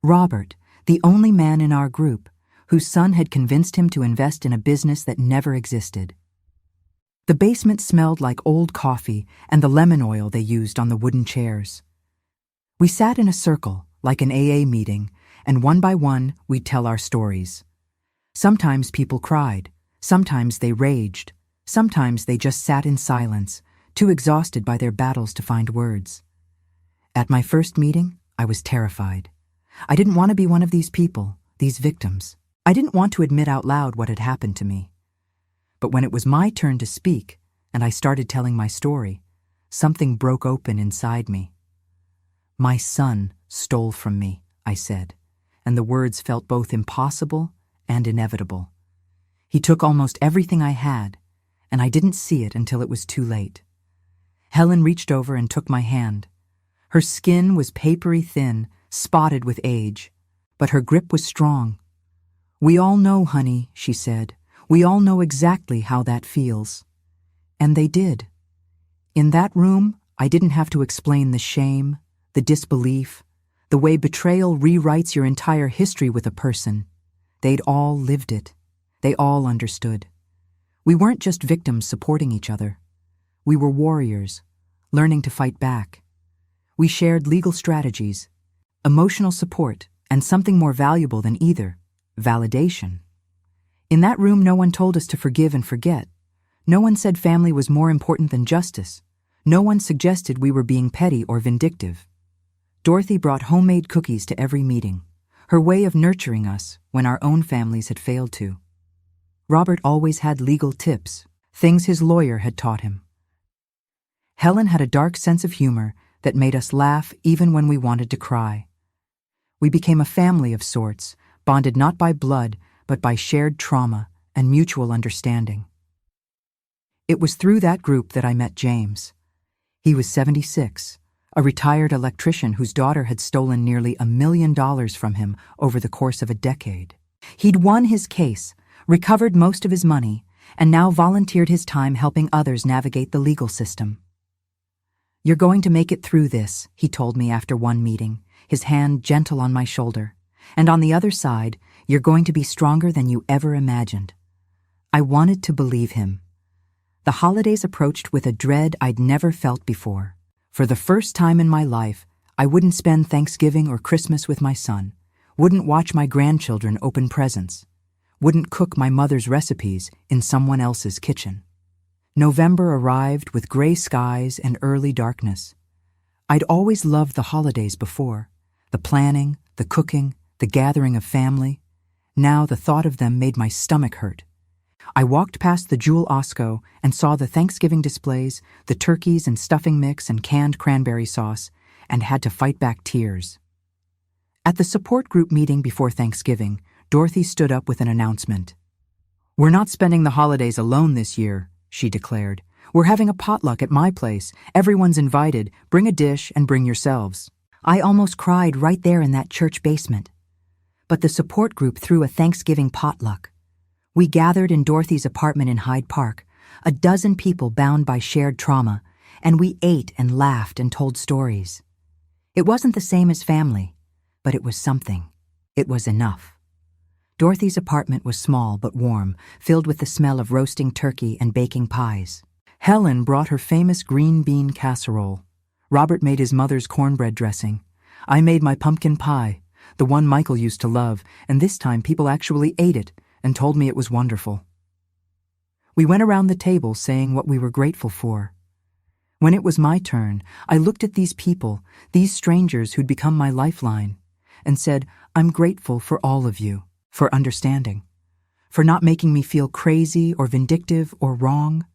Robert, the only man in our group, whose son had convinced him to invest in a business that never existed. The basement smelled like old coffee and the lemon oil they used on the wooden chairs. We sat in a circle, like an AA meeting, and one by one we'd tell our stories. Sometimes people cried, sometimes they raged, sometimes they just sat in silence, too exhausted by their battles to find words. At my first meeting, I was terrified. I didn't want to be one of these people, these victims. I didn't want to admit out loud what had happened to me. But when it was my turn to speak, and I started telling my story, something broke open inside me. My son stole from me, I said, and the words felt both impossible and inevitable. He took almost everything I had, and I didn't see it until it was too late. Helen reached over and took my hand. Her skin was papery thin, spotted with age, but her grip was strong. "We all know, honey," she said. "We all know exactly how that feels." And they did. In that room, I didn't have to explain the shame, the disbelief, the way betrayal rewrites your entire history with a person. They'd all lived it. They all understood. We weren't just victims supporting each other. We were warriors, learning to fight back. We shared legal strategies, emotional support, and something more valuable than either, validation. In that room, no one told us to forgive and forget. No one said family was more important than justice. No one suggested we were being petty or vindictive. Dorothy brought homemade cookies to every meeting, her way of nurturing us when our own families had failed to. Robert always had legal tips, things his lawyer had taught him. Helen had a dark sense of humor that made us laugh even when we wanted to cry. We became a family of sorts, bonded not by blood, but by shared trauma and mutual understanding. It was through that group that I met James. He was 76, a retired electrician whose daughter had stolen nearly $1 million from him over the course of a decade. He'd won his case, recovered most of his money, and now volunteered his time helping others navigate the legal system. "You're going to make it through this," he told me after one meeting, his hand gentle on my shoulder. "And on the other side, you're going to be stronger than you ever imagined." I wanted to believe him. The holidays approached with a dread I'd never felt before. For the first time in my life, I wouldn't spend Thanksgiving or Christmas with my son, wouldn't watch my grandchildren open presents, wouldn't cook my mother's recipes in someone else's kitchen. November arrived with gray skies and early darkness. I'd always loved the holidays before, the planning, the cooking, the gathering of family. Now the thought of them made my stomach hurt. I walked past the Jewel Osco and saw the Thanksgiving displays, the turkeys and stuffing mix and canned cranberry sauce, and had to fight back tears. At the support group meeting before Thanksgiving, Dorothy stood up with an announcement. "We're not spending the holidays alone this year," she declared. "We're having a potluck at my place. Everyone's invited. Bring a dish and bring yourselves." I almost cried right there in that church basement. But the support group threw a Thanksgiving potluck. We gathered in Dorothy's apartment in Hyde Park, a dozen people bound by shared trauma, and we ate and laughed and told stories. It wasn't the same as family, but it was something. It was enough. Dorothy's apartment was small but warm, filled with the smell of roasting turkey and baking pies. Helen brought her famous green bean casserole. Robert made his mother's cornbread dressing. I made my pumpkin pie, the one Michael used to love, and this time people actually ate it and told me it was wonderful. We went around the table saying what we were grateful for. When it was my turn, I looked at these people, these strangers who'd become my lifeline, and said, "I'm grateful for all of you, for understanding, for not making me feel crazy or vindictive or wrong."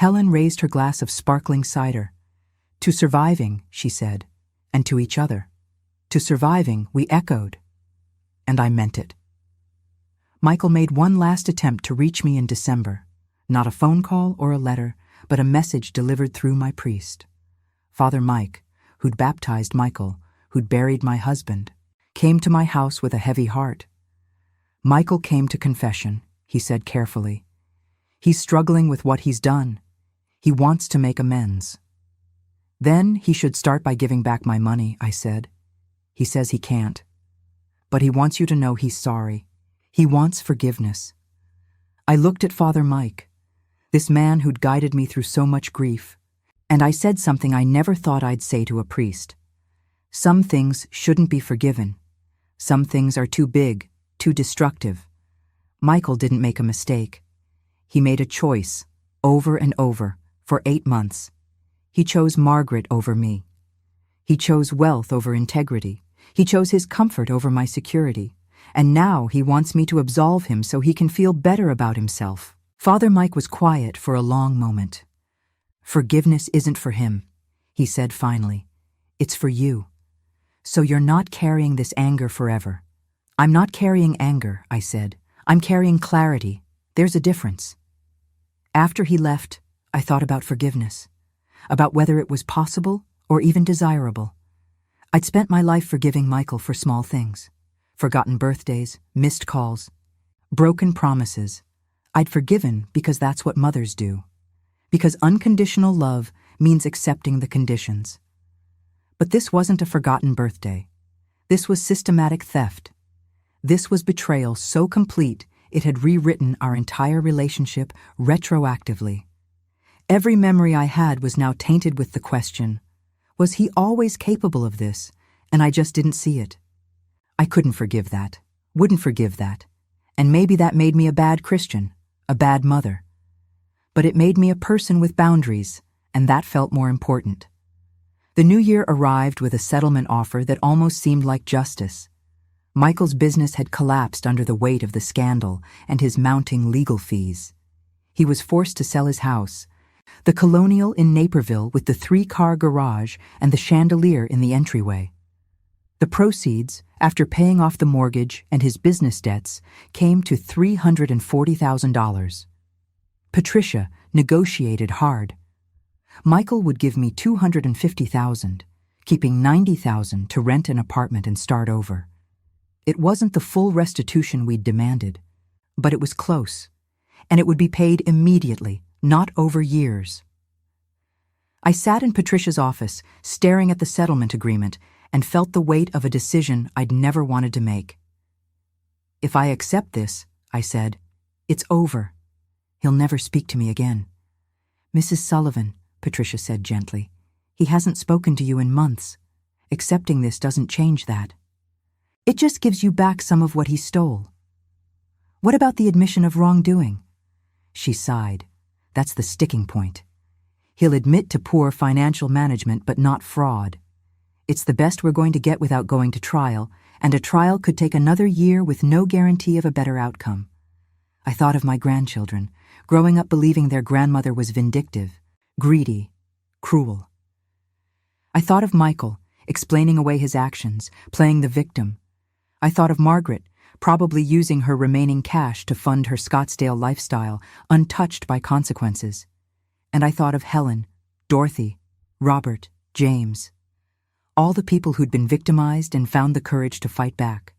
Helen raised her glass of sparkling cider. "To surviving," she said, "and to each other." "To surviving," we echoed. And I meant it. Michael made one last attempt to reach me in December. Not a phone call or a letter, but a message delivered through my priest. Father Mike, who'd baptized Michael, who'd buried my husband, came to my house with a heavy heart. "Michael came to confession," he said carefully. "He's struggling with what he's done. He wants to make amends." "Then he should start by giving back my money," I said. "He says he can't. But he wants you to know he's sorry. He wants forgiveness." I looked at Father Mike, this man who'd guided me through so much grief, and I said something I never thought I'd say to a priest. Some things shouldn't be forgiven. Some things are too big, too destructive. Michael didn't make a mistake. He made a choice, over and over, for 8 months. He chose Margaret over me. He chose wealth over integrity. He chose his comfort over my security. And now he wants me to absolve him so he can feel better about himself. Father Mike was quiet for a long moment. "Forgiveness isn't for him," he said finally. "It's for you. So you're not carrying this anger forever." "I'm not carrying anger," I said. "I'm carrying clarity. There's a difference." After he left, I thought about forgiveness, about whether it was possible or even desirable. I'd spent my life forgiving Michael for small things. Forgotten birthdays, missed calls, broken promises. I'd forgiven because that's what mothers do. Because unconditional love means accepting the conditions. But this wasn't a forgotten birthday. This was systematic theft. This was betrayal so complete it had rewritten our entire relationship retroactively. Every memory I had was now tainted with the question, was he always capable of this, and I just didn't see it? I couldn't forgive that, wouldn't forgive that, and maybe that made me a bad Christian, a bad mother. But it made me a person with boundaries, and that felt more important. The new year arrived with a settlement offer that almost seemed like justice. Michael's business had collapsed under the weight of the scandal and his mounting legal fees. He was forced to sell his house, the colonial in Naperville with the 3-car garage and the chandelier in the entryway. The proceeds, after paying off the mortgage and his business debts, came to $340,000. Patricia negotiated hard. Michael would give me $250,000, keeping $90,000 to rent an apartment and start over. It wasn't the full restitution we'd demanded, but it was close, and it would be paid immediately, not over years. I sat in Patricia's office, staring at the settlement agreement, and felt the weight of a decision I'd never wanted to make. "If I accept this," I said, "it's over. He'll never speak to me again." "Mrs. Sullivan," Patricia said gently, "he hasn't spoken to you in months. Accepting this doesn't change that. It just gives you back some of what he stole." "What about the admission of wrongdoing?" She sighed. "That's the sticking point. He'll admit to poor financial management but not fraud. It's the best we're going to get without going to trial, and a trial could take another year with no guarantee of a better outcome." I thought of my grandchildren, growing up believing their grandmother was vindictive, greedy, cruel. I thought of Michael, explaining away his actions, playing the victim. I thought of Margaret, probably using her remaining cash to fund her Scottsdale lifestyle, untouched by consequences. And I thought of Helen, Dorothy, Robert, James. All the people who'd been victimized and found the courage to fight back.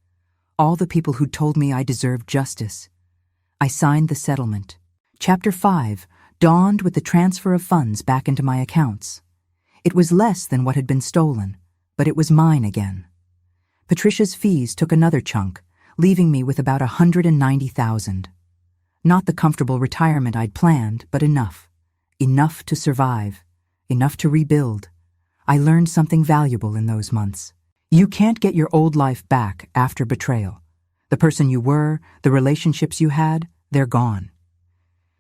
All the people who'd told me I deserved justice. I signed the settlement. Chapter 5 dawned with the transfer of funds back into my accounts. It was less than what had been stolen, but it was mine again. Patricia's fees took another chunk, leaving me with about $190,000. Not the comfortable retirement I'd planned, but enough. Enough to survive. Enough to rebuild. I learned something valuable in those months. You can't get your old life back after betrayal. The person you were, the relationships you had, they're gone.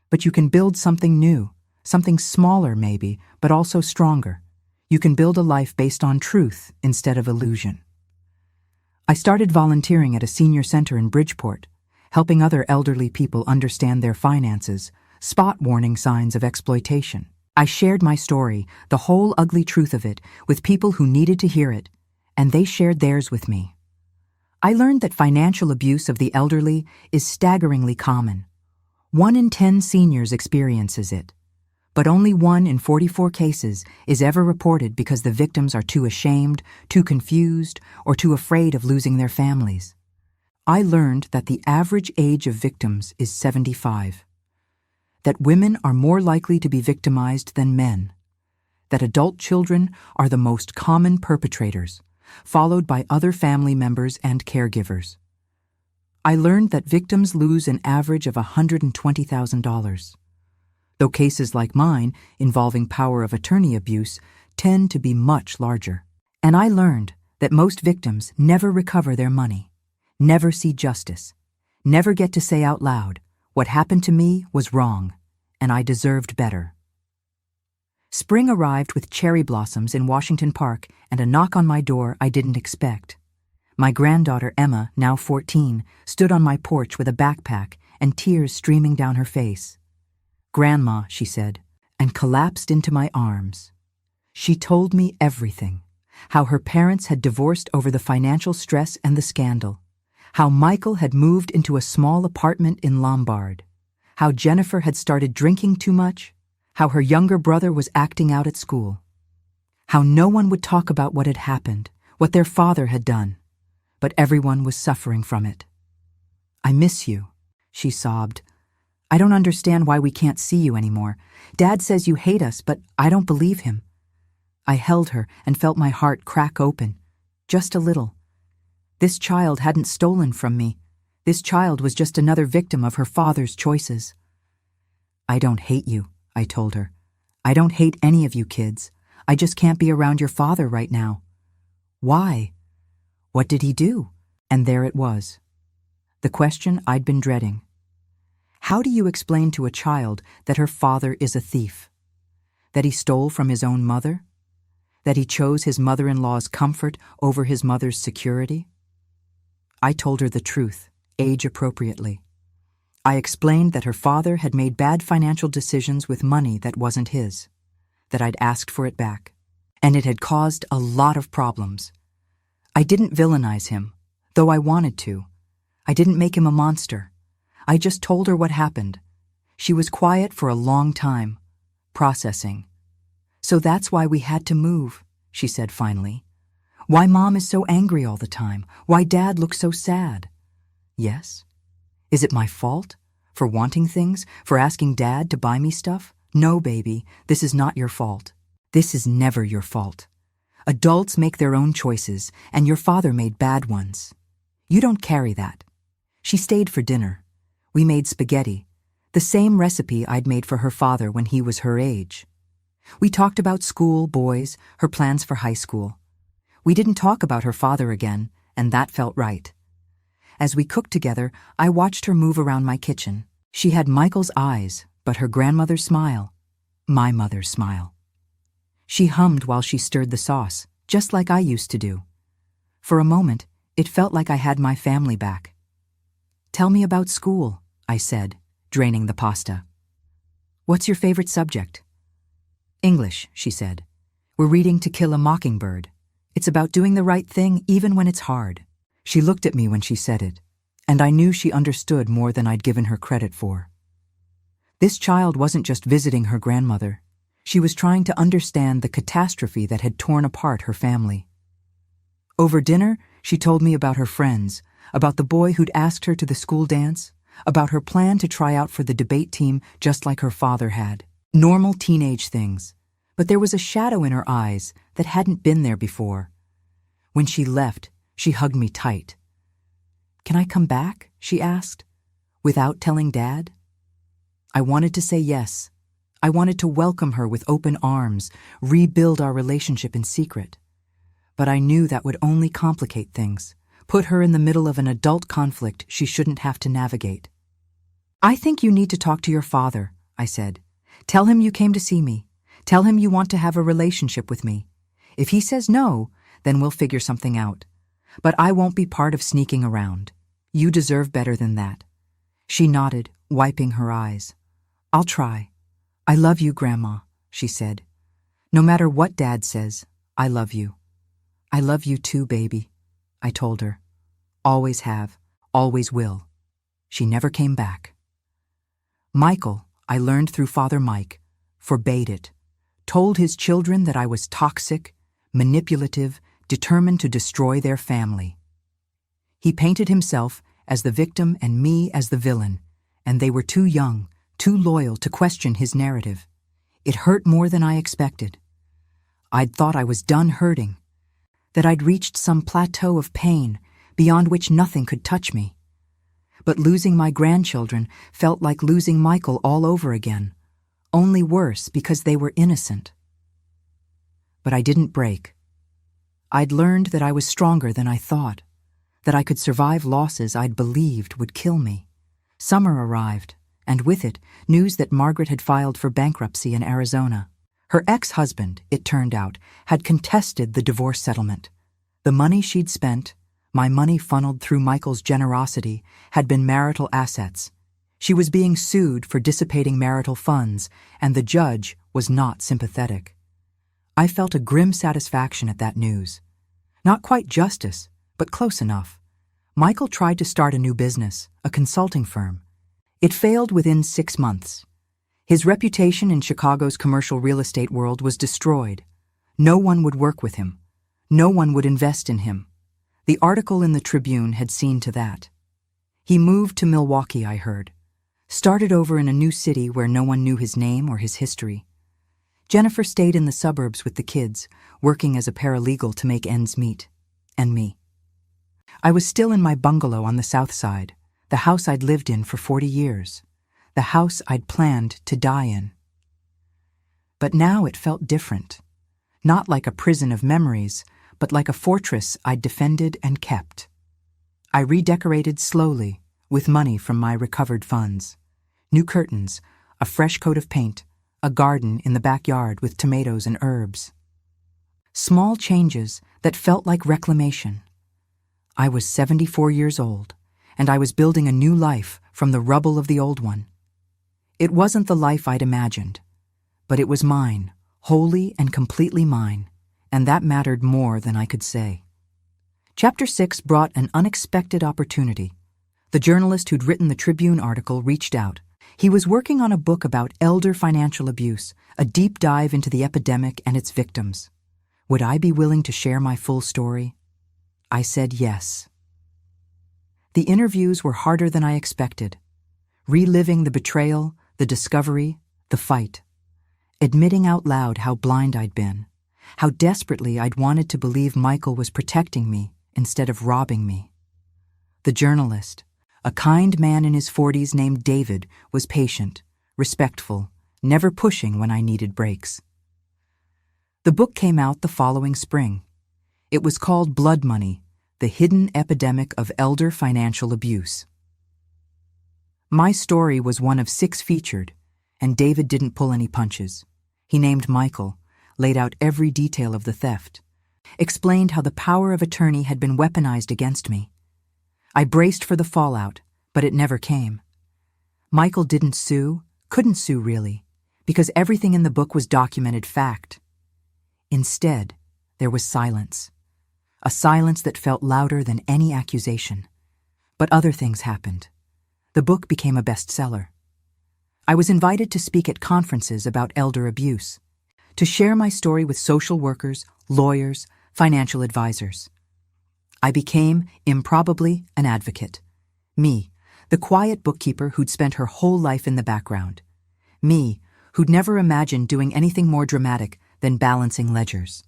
But you can build something new, something smaller maybe, but also stronger. You can build a life based on truth instead of illusion. I started volunteering at a senior center in Bridgeport, helping other elderly people understand their finances spot warning signs of exploitation. I shared my story, the whole ugly truth of it, with people who needed to hear it, and they shared theirs with me. I learned that financial abuse of the elderly is staggeringly common. 1 in 10 seniors experiences it, but only 1 in 44 cases is ever reported because the victims are too ashamed, too confused, or too afraid of losing their families. I learned that the average age of victims is 75, that women are more likely to be victimized than men, that adult children are the most common perpetrators, followed by other family members and caregivers. I learned that victims lose an average of $120,000, though cases like mine, involving power of attorney abuse, tend to be much larger. And I learned that most victims never recover their money, never see justice, never get to say out loud, "What happened to me was wrong, and I deserved better." Spring arrived with cherry blossoms in Washington Park and a knock on my door I didn't expect. My granddaughter Emma, now 14, stood on my porch with a backpack and tears streaming down her face. "Grandma," she said, and collapsed into my arms. She told me everything, how her parents had divorced over the financial stress and the scandal, how Michael had moved into a small apartment in Lombard, how Jennifer had started drinking too much, how her younger brother was acting out at school, how no one would talk about what had happened, what their father had done, but everyone was suffering from it. "I miss you," she sobbed. "I don't understand why we can't see you anymore. Dad says you hate us, but I don't believe him." I held her and felt my heart crack open, just a little. This child hadn't stolen from me. This child was just another victim of her father's choices. "I don't hate you," I told her. "I don't hate any of you kids. I just can't be around your father right now." "Why? What did he do?" And there it was. The question I'd been dreading. How do you explain to a child that her father is a thief? That he stole from his own mother? That he chose his mother-in-law's comfort over his mother's security? I told her the truth, age-appropriately. I explained that her father had made bad financial decisions with money that wasn't his, that I'd asked for it back, and it had caused a lot of problems. I didn't villainize him, though I wanted to. I didn't make him a monster. I just told her what happened. She was quiet for a long time, processing. "So that's why we had to move," she said finally. "Why Mom is so angry all the time, why Dad looks so sad." "Yes? Is it my fault? For wanting things? For asking Dad to buy me stuff? No, baby, this is not your fault. This is never your fault. Adults make their own choices, and your father made bad ones. You don't carry that." She stayed for dinner. We made spaghetti, the same recipe I'd made for her father when he was her age. We talked about school, boys, her plans for high school. We didn't talk about her father again, and that felt right. As we cooked together, I watched her move around my kitchen. She had Michael's eyes, but her grandmother's smile. My mother's smile. She hummed while she stirred the sauce, just like I used to do. For a moment, it felt like I had my family back. "Tell me about school," I said, draining the pasta. "What's your favorite subject?" "English," she said. "We're reading To Kill a Mockingbird. It's about doing the right thing even when it's hard." She looked at me when she said it, and I knew she understood more than I'd given her credit for. This child wasn't just visiting her grandmother. She was trying to understand the catastrophe that had torn apart her family. Over dinner, she told me about her friends, about the boy who'd asked her to the school dance, about her plan to try out for the debate team just like her father had. Normal teenage things, but there was a shadow in her eyes that hadn't been there before. When she left, she hugged me tight. "Can I come back?" she asked, without telling Dad. I wanted to say yes. I wanted to welcome her with open arms, rebuild our relationship in secret. But I knew that would only complicate things, put her in the middle of an adult conflict she shouldn't have to navigate. "I think you need to talk to your father," I said. "Tell him you came to see me. Tell him you want to have a relationship with me. If he says no, then we'll figure something out. But I won't be part of sneaking around. You deserve better than that." She nodded, wiping her eyes. "I'll try. I love you, Grandma," she said. "No matter what Dad says, I love you." "I love you too, baby," I told her. "Always have, always will." She never came back. Michael, I learned through Father Mike, forbade it, told his children that I was toxic, manipulative, determined to destroy their family. He painted himself as the victim and me as the villain, and they were too young, too loyal to question his narrative. It hurt more than I expected. I'd thought I was done hurting, that I'd reached some plateau of pain beyond which nothing could touch me. But losing my grandchildren felt like losing Michael all over again, only worse because they were innocent. But I didn't break. I'd learned that I was stronger than I thought, that I could survive losses I'd believed would kill me. Summer arrived, and with it, news that Margaret had filed for bankruptcy in Arizona. Her ex-husband, it turned out, had contested the divorce settlement. The money she'd spent, my money funneled through Michael's generosity, had been marital assets. She was being sued for dissipating marital funds, and the judge was not sympathetic. I felt a grim satisfaction at that news. Not quite justice, but close enough. Michael tried to start a new business, a consulting firm. It failed within 6 months. His reputation in Chicago's commercial real estate world was destroyed. No one would work with him. No one would invest in him. The article in the Tribune had seen to that. He moved to Milwaukee, I heard. Started over in a new city where no one knew his name or his history. Jennifer stayed in the suburbs with the kids, working as a paralegal to make ends meet. And me. I was still in my bungalow on the south side, the house I'd lived in for 40 years, the house I'd planned to die in. But now it felt different. Not like a prison of memories, but like a fortress I'd defended and kept. I redecorated slowly, with money from my recovered funds. New curtains, a fresh coat of paint, a garden in the backyard with tomatoes and herbs. Small changes that felt like reclamation. I was 74 years old, and I was building a new life from the rubble of the old one. It wasn't the life I'd imagined, but it was mine, wholly and completely mine, and that mattered more than I could say. Chapter 6 brought an unexpected opportunity. The journalist who'd written the Tribune article reached out. He was working on a book about elder financial abuse, a deep dive into the epidemic and its victims. Would I be willing to share my full story? I said yes. The interviews were harder than I expected. Reliving the betrayal, the discovery, the fight. Admitting out loud how blind I'd been, how desperately I'd wanted to believe Michael was protecting me instead of robbing me. The journalist, a kind man in his 40s named David, was patient, respectful, never pushing when I needed breaks. The book came out the following spring. It was called Blood Money, The Hidden Epidemic of Elder Financial Abuse. My story was one of 6 featured, and David didn't pull any punches. He named Michael, laid out every detail of the theft, explained how the power of attorney had been weaponized against me. I braced for the fallout, but it never came. Michael didn't sue, couldn't sue really, because everything in the book was documented fact. Instead, there was silence. A silence that felt louder than any accusation. But other things happened. The book became a bestseller. I was invited to speak at conferences about elder abuse, to share my story with social workers, lawyers, financial advisors. I became, improbably, an advocate. Me, the quiet bookkeeper who'd spent her whole life in the background. Me, who'd never imagined doing anything more dramatic than balancing ledgers.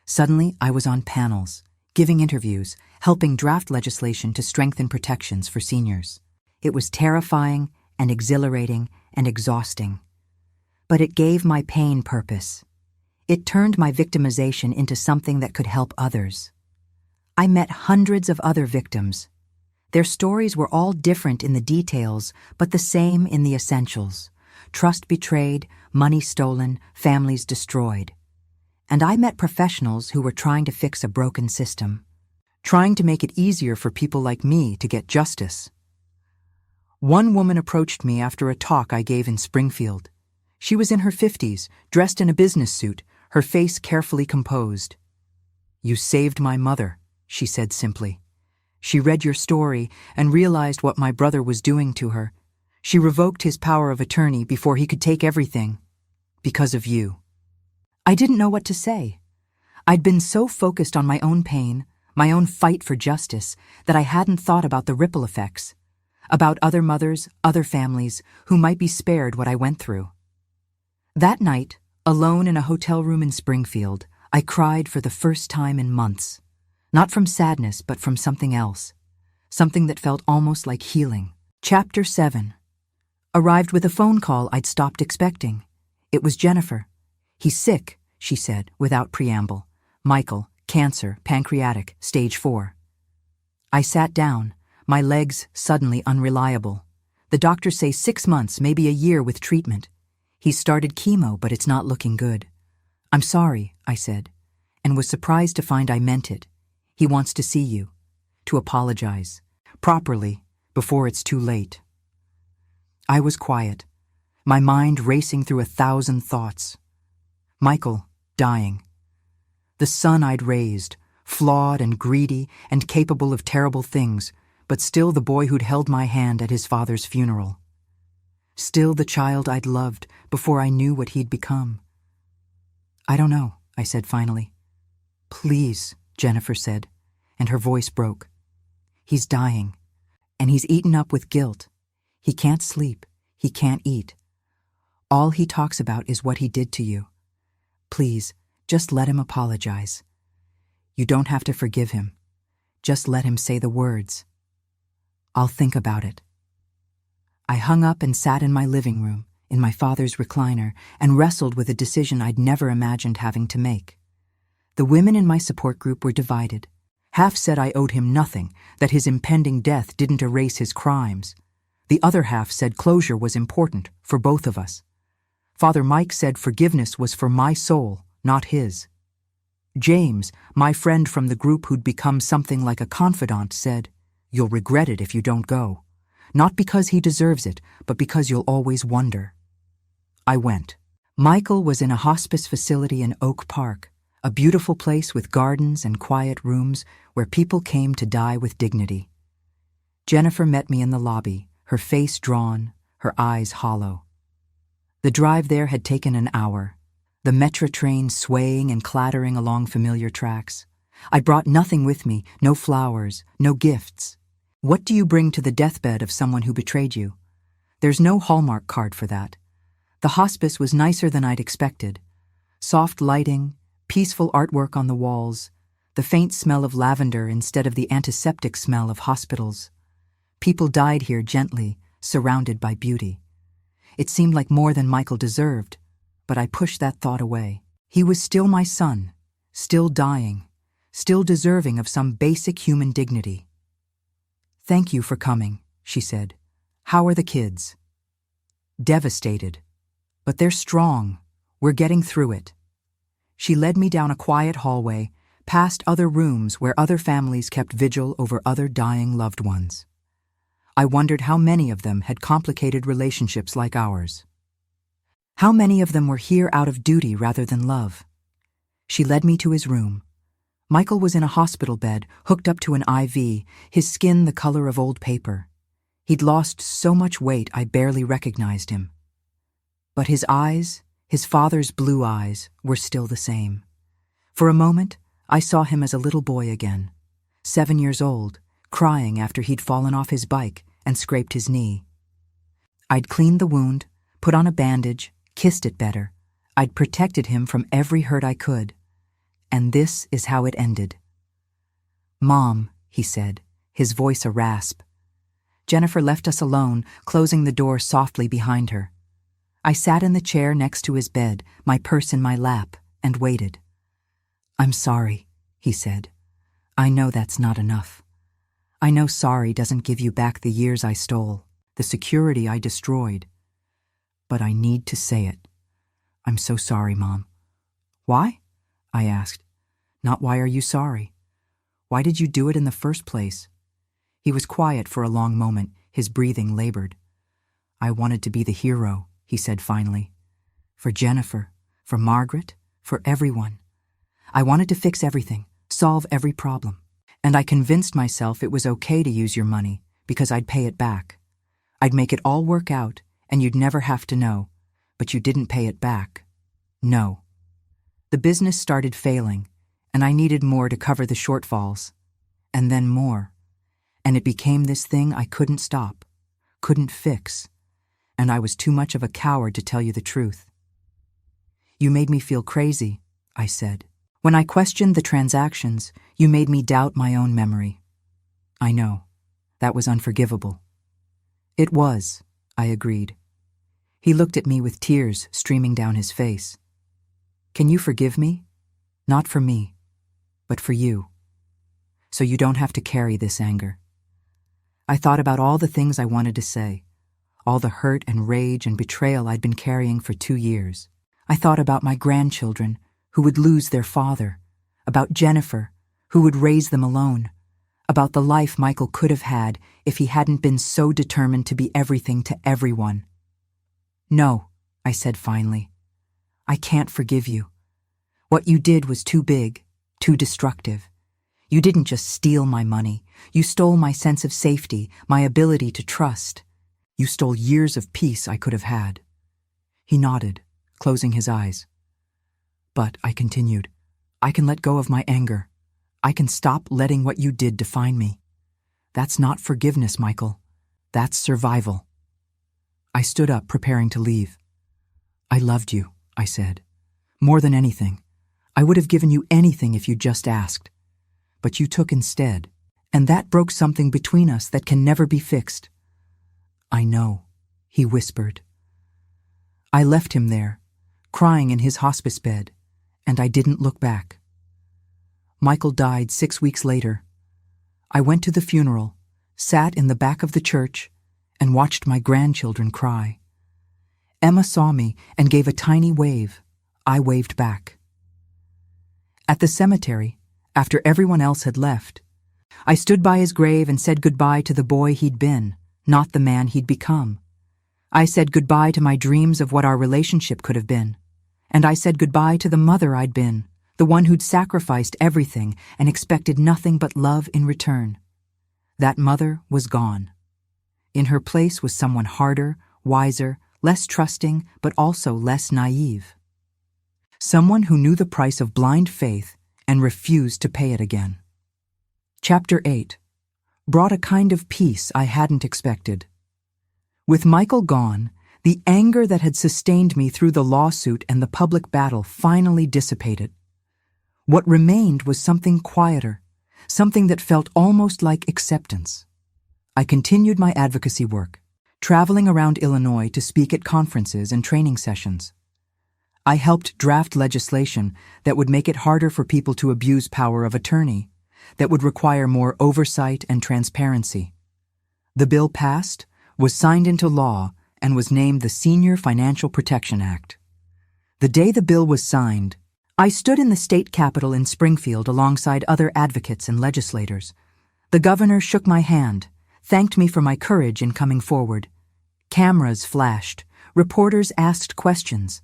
Suddenly, I was on panels, giving interviews, helping draft legislation to strengthen protections for seniors. It was terrifying and exhilarating and exhausting. But it gave my pain purpose. It turned my victimization into something that could help others. I met hundreds of other victims. Their stories were all different in the details, but the same in the essentials. Trust betrayed, money stolen, families destroyed. And I met professionals who were trying to fix a broken system, trying to make it easier for people like me to get justice. One woman approached me after a talk I gave in Springfield. She was in her 50s, dressed in a business suit, her face carefully composed. "You saved my mother," she said simply. "She read your story and realized what my brother was doing to her. She revoked his power of attorney before he could take everything. Because of you." I didn't know what to say. I'd been so focused on my own pain, my own fight for justice, that I hadn't thought about the ripple effects, about other mothers, other families, who might be spared what I went through. That night, alone in a hotel room in Springfield, I cried for the first time in months. Not from sadness, but from something else. Something that felt almost like healing. Chapter 7. Arrived with a phone call I'd stopped expecting. It was Jennifer. "He's sick," she said, without preamble. "Michael, cancer, pancreatic, stage 4. I sat down, my legs suddenly unreliable. The doctors say 6 months, maybe a year with treatment. He's started chemo, but it's not looking good. "I'm sorry," I said, and was surprised to find I meant it. "He wants to see you, to apologize, properly, before it's too late." I was quiet, my mind racing through 1,000 thoughts. Michael, dying. The son I'd raised, flawed and greedy and capable of terrible things, but still the boy who'd held my hand at his father's funeral. Still the child I'd loved before I knew what he'd become. "I don't know," I said finally. "Please," Jennifer said, and her voice broke. "He's dying, and he's eaten up with guilt. He can't sleep, he can't eat. All he talks about is what he did to you. Please, just let him apologize. You don't have to forgive him. Just let him say the words. I'll think about it." I hung up and sat in my living room, in my father's recliner, and wrestled with a decision I'd never imagined having to make. The women in my support group were divided. Half said I owed him nothing, that his impending death didn't erase his crimes. The other half said closure was important for both of us. Father Mike said forgiveness was for my soul, not his. James, my friend from the group who'd become something like a confidant, said, "You'll regret it if you don't go. Not because he deserves it, but because you'll always wonder." I went. Michael was in a hospice facility in Oak Park, a beautiful place with gardens and quiet rooms where people came to die with dignity. Jennifer met me in the lobby, her face drawn, her eyes hollow. The drive there had taken an hour, the metro train swaying and clattering along familiar tracks. I brought nothing with me, no flowers, no gifts. What do you bring to the deathbed of someone who betrayed you? There's no Hallmark card for that. The hospice was nicer than I'd expected. Soft lighting, peaceful artwork on the walls, the faint smell of lavender instead of the antiseptic smell of hospitals. People died here gently, surrounded by beauty. It seemed like more than Michael deserved, but I pushed that thought away. He was still my son, still dying, still deserving of some basic human dignity. "Thank you for coming," she said. "How are the kids?" "Devastated. But they're strong. We're getting through it." She led me down a quiet hallway, past other rooms where other families kept vigil over other dying loved ones. I wondered how many of them had complicated relationships like ours. How many of them were here out of duty rather than love? She led me to his room. Michael was in a hospital bed, hooked up to an IV, his skin the color of old paper. He'd lost so much weight I barely recognized him. But his eyes, his father's blue eyes, were still the same. For a moment, I saw him as a little boy again, 7 years old, crying after he'd fallen off his bike and scraped his knee. I'd cleaned the wound, put on a bandage, kissed it better. I'd protected him from every hurt I could. And this is how it ended. "Mom," he said, his voice a rasp. Jennifer left us alone, closing the door softly behind her. I sat in the chair next to his bed, my purse in my lap, and waited. "I'm sorry," he said. "I know that's not enough. I know sorry doesn't give you back the years I stole, the security I destroyed. But I need to say it. I'm so sorry, Mom." "Why?" I asked. "Not why are you sorry? Why did you do it in the first place?" He was quiet for a long moment, His breathing labored. "I wanted to be the hero," he said finally. "For Jennifer, for Margaret, for everyone. I wanted to fix everything, solve every problem. And I convinced myself it was okay to use your money because I'd pay it back. I'd make it all work out and you'd never have to know, but you didn't pay it back. No. The business started failing, and I needed more to cover the shortfalls. And then more. And it became this thing I couldn't stop, couldn't fix, and I was too much of a coward to tell you the truth." "You made me feel crazy," I said. "When I questioned the transactions, you made me doubt my own memory." "I know. That was unforgivable." "It was," I agreed. He looked at me with tears streaming down his face. "Can you forgive me? Not for me, but for you. So you don't have to carry this anger." I thought about all the things I wanted to say, all the hurt and rage and betrayal I'd been carrying for 2 years. I thought about my grandchildren, who would lose their father, about Jennifer, who would raise them alone, about the life Michael could have had if he hadn't been so determined to be everything to everyone. "No," I said finally. "I can't forgive you. What you did was too big, too destructive. You didn't just steal my money. You stole my sense of safety, my ability to trust. You stole years of peace I could have had." He nodded, closing his eyes. "But," I continued, "I can let go of my anger. I can stop letting what you did define me. That's not forgiveness, Michael. That's survival." I stood up, preparing to leave. "I loved you," I said. "More than anything. I would have given you anything if you'd just asked. But you took instead, and that broke something between us that can never be fixed." "I know," he whispered. I left him there, crying in his hospice bed, and I didn't look back. Michael died 6 weeks later. I went to the funeral, sat in the back of the church, and watched my grandchildren cry. Emma saw me and gave a tiny wave. I waved back. At the cemetery, after everyone else had left, I stood by his grave and said goodbye to the boy he'd been, not the man he'd become. I said goodbye to my dreams of what our relationship could have been. And I said goodbye to the mother I'd been, the one who'd sacrificed everything and expected nothing but love in return. That mother was gone. In her place was someone harder, wiser, less trusting, but also less naive. Someone who knew the price of blind faith and refused to pay it again. Chapter 8 brought a kind of peace I hadn't expected. With Michael gone, the anger that had sustained me through the lawsuit and the public battle finally dissipated. What remained was something quieter, something that felt almost like acceptance. I continued my advocacy work, traveling around Illinois to speak at conferences and training sessions. I helped draft legislation that would make it harder for people to abuse power of attorney, that would require more oversight and transparency. The bill passed, was signed into law, and was named the Senior Financial Protection Act. The day the bill was signed, I stood in the state capitol in Springfield alongside other advocates and legislators. The governor shook my hand, thanked me for my courage in coming forward. Cameras flashed, reporters asked questions.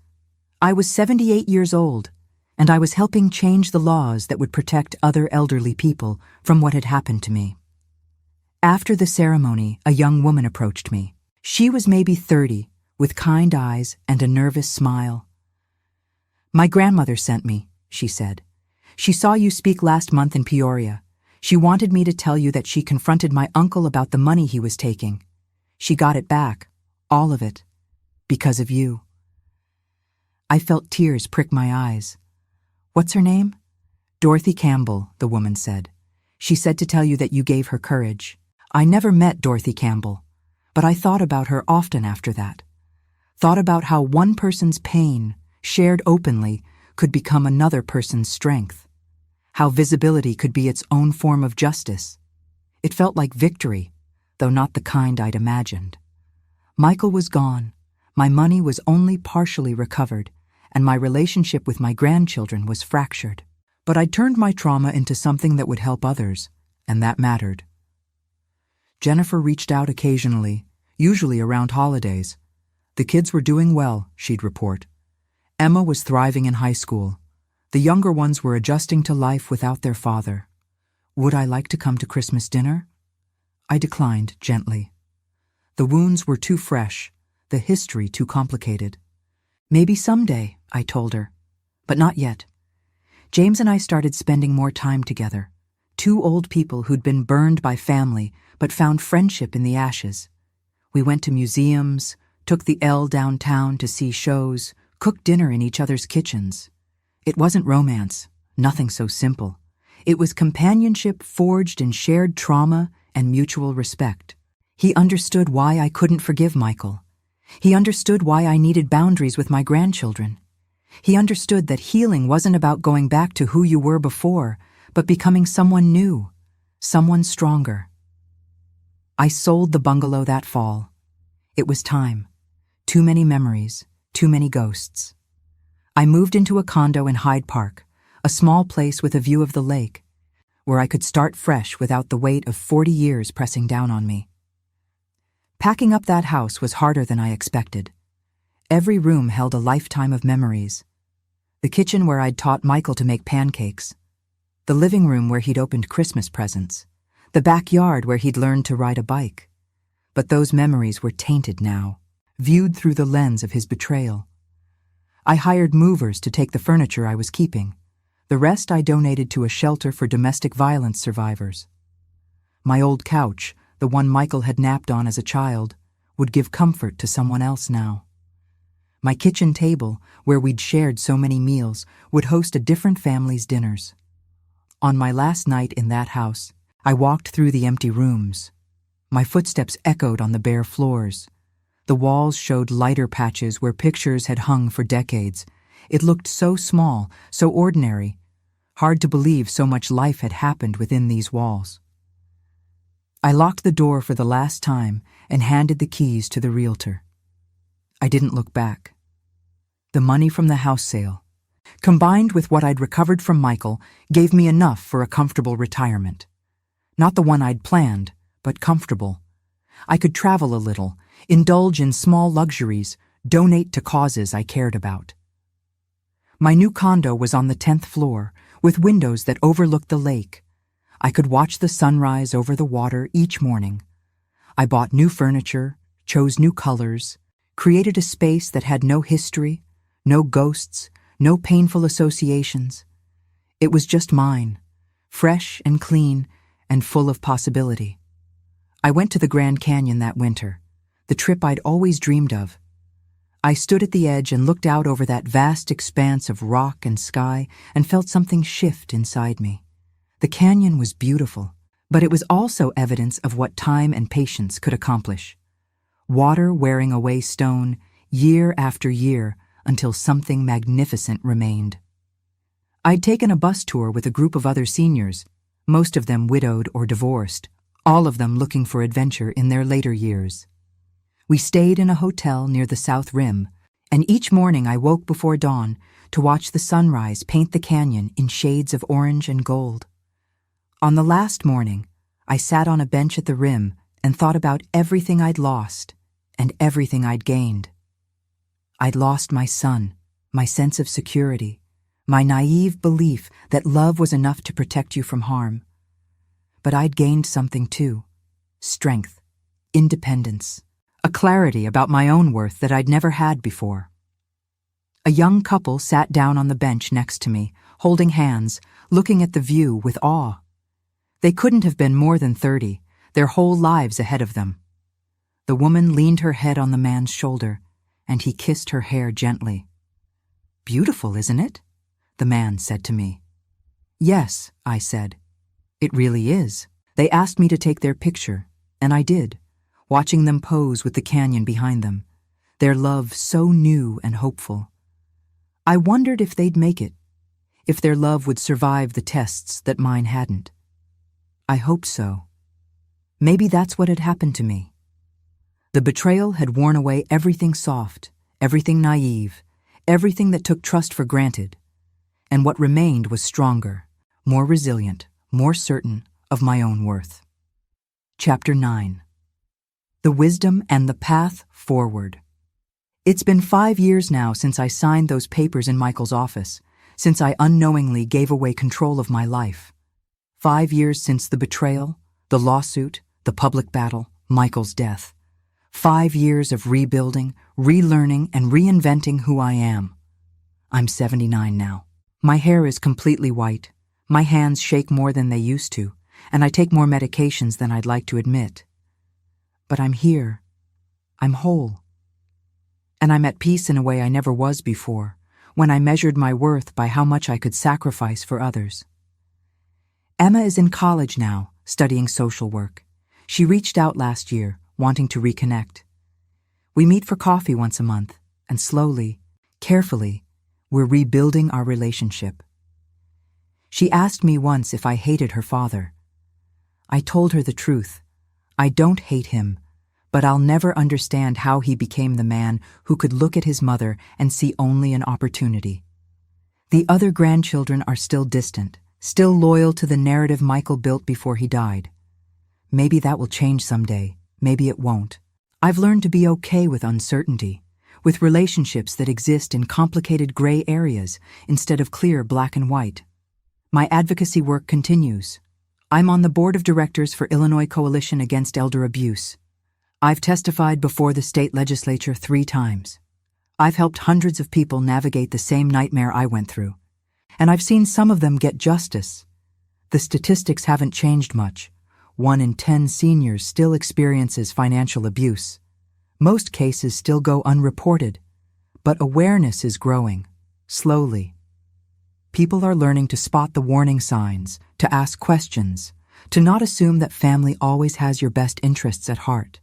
I was 78 years old, and I was helping change the laws that would protect other elderly people from what had happened to me. After the ceremony, a young woman approached me. She was maybe 30, with kind eyes and a nervous smile. "My grandmother sent me," she said. "She saw you speak last month in Peoria. She wanted me to tell you that she confronted my uncle about the money he was taking. She got it back, all of it, because of you." I felt tears prick my eyes. "What's her name?" "Dorothy Campbell," the woman said. "She said to tell you that you gave her courage." I never met Dorothy Campbell, but I thought about her often after that. Thought about how one person's pain, shared openly, could become another person's strength. How visibility could be its own form of justice. It felt like victory, though not the kind I'd imagined. Michael was gone, my money was only partially recovered, and my relationship with my grandchildren was fractured. But I'd turned my trauma into something that would help others, and that mattered. Jennifer reached out occasionally, usually around holidays. The kids were doing well, she'd report. Emma was thriving in high school. The younger ones were adjusting to life without their father. Would I like to come to Christmas dinner? I declined gently. The wounds were too fresh, the history too complicated. Maybe someday, I told her, but not yet. James and I started spending more time together. Two old people who'd been burned by family but found friendship in the ashes. We went to museums, took the L downtown to see shows, cooked dinner in each other's kitchens. It wasn't romance, nothing so simple. It was companionship forged in shared trauma and mutual respect. He understood why I couldn't forgive Michael. He understood why I needed boundaries with my grandchildren. He understood that healing wasn't about going back to who you were before, but becoming someone new, someone stronger. I sold the bungalow that fall. It was time. Too many memories, too many ghosts. I moved into a condo in Hyde Park, a small place with a view of the lake, where I could start fresh without the weight of 40 years pressing down on me. Packing up that house was harder than I expected. Every room held a lifetime of memories. The kitchen where I'd taught Michael to make pancakes. The living room where he'd opened Christmas presents. The backyard where he'd learned to ride a bike. But those memories were tainted now, viewed through the lens of his betrayal. I hired movers to take the furniture I was keeping. The rest I donated to a shelter for domestic violence survivors. My old couch, the one Michael had napped on as a child, would give comfort to someone else now. My kitchen table, where we'd shared so many meals, would host a different family's dinners. On my last night in that house, I walked through the empty rooms. My footsteps echoed on the bare floors. The walls showed lighter patches where pictures had hung for decades. It looked so small, so ordinary. Hard to believe so much life had happened within these walls. I locked the door for the last time and handed the keys to the realtor. I didn't look back. The money from the house sale, combined with what I'd recovered from Michael, gave me enough for a comfortable retirement. Not the one I'd planned, but comfortable. I could travel a little, indulge in small luxuries, donate to causes I cared about. My new condo was on the 10th floor, with windows that overlooked the lake. I could watch the sunrise over the water each morning. I bought new furniture, chose new colors, created a space that had no history, no ghosts, no painful associations. It was just mine, fresh and clean and full of possibility. I went to the Grand Canyon that winter, the trip I'd always dreamed of. I stood at the edge and looked out over that vast expanse of rock and sky and felt something shift inside me. The canyon was beautiful, but it was also evidence of what time and patience could accomplish. Water wearing away stone, year after year, until something magnificent remained. I'd taken a bus tour with a group of other seniors, most of them widowed or divorced, all of them looking for adventure in their later years. We stayed in a hotel near the South Rim, and each morning I woke before dawn to watch the sunrise paint the canyon in shades of orange and gold. On the last morning, I sat on a bench at the rim and thought about everything I'd lost and everything I'd gained. I'd lost my son, my sense of security, my naive belief that love was enough to protect you from harm. But I'd gained something too: strength, independence, a clarity about my own worth that I'd never had before. A young couple sat down on the bench next to me, holding hands, looking at the view with awe. They couldn't have been more than 30, their whole lives ahead of them. The woman leaned her head on the man's shoulder, and he kissed her hair gently. "Beautiful, isn't it?" the man said to me. "Yes," I said. "It really is." They asked me to take their picture, and I did, watching them pose with the canyon behind them, their love so new and hopeful. I wondered if they'd make it, if their love would survive the tests that mine hadn't. I hoped so. Maybe that's what had happened to me. The betrayal had worn away everything soft, everything naive, everything that took trust for granted, and what remained was stronger, more resilient, more certain of my own worth. Chapter 9. The Wisdom and the Path Forward. It's been 5 years now since I signed those papers in Michael's office, since I unknowingly gave away control of my life. 5 years since the betrayal, the lawsuit, the public battle, Michael's death. 5 years of rebuilding, relearning, and reinventing who I am. I'm 79 now. My hair is completely white. My hands shake more than they used to, and I take more medications than I'd like to admit. But I'm here. I'm whole. And I'm at peace in a way I never was before, when I measured my worth by how much I could sacrifice for others. Emma is in college now, studying social work. She reached out last year, wanting to reconnect. We meet for coffee once a month, and slowly, carefully, we're rebuilding our relationship. She asked me once if I hated her father. I told her the truth. I don't hate him, but I'll never understand how he became the man who could look at his mother and see only an opportunity. The other grandchildren are still distant, still loyal to the narrative Michael built before he died. Maybe that will change someday, maybe it won't. I've learned to be okay with uncertainty, with relationships that exist in complicated gray areas instead of clear black and white. My advocacy work continues. I'm on the board of directors for Illinois Coalition Against Elder Abuse. I've testified before the state legislature 3 times. I've helped hundreds of people navigate the same nightmare I went through, and I've seen some of them get justice. The statistics haven't changed much. 1 in 10 seniors still experiences financial abuse. Most cases still go unreported, but awareness is growing, slowly. People are learning to spot the warning signs, to ask questions, to not assume that family always has your best interests at heart.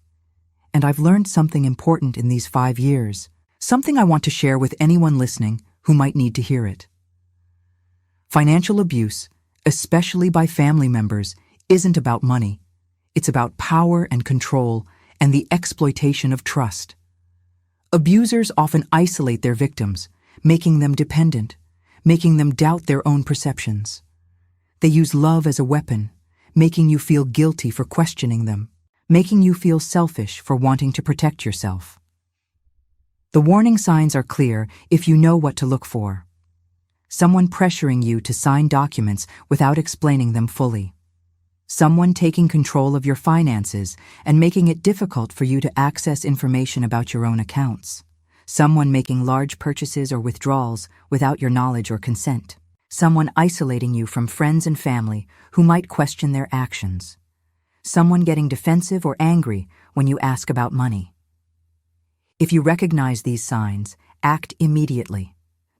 And I've learned something important in these 5 years, something I want to share with anyone listening who might need to hear it. Financial abuse, especially by family members, isn't about money. It's about power and control and the exploitation of trust. Abusers often isolate their victims, making them dependent, making them doubt their own perceptions. They use love as a weapon, making you feel guilty for questioning them, making you feel selfish for wanting to protect yourself. The warning signs are clear if you know what to look for. Someone pressuring you to sign documents without explaining them fully. Someone taking control of your finances and making it difficult for you to access information about your own accounts. Someone making large purchases or withdrawals without your knowledge or consent. Someone isolating you from friends and family who might question their actions. Someone getting defensive or angry when you ask about money. If you recognize these signs, act immediately.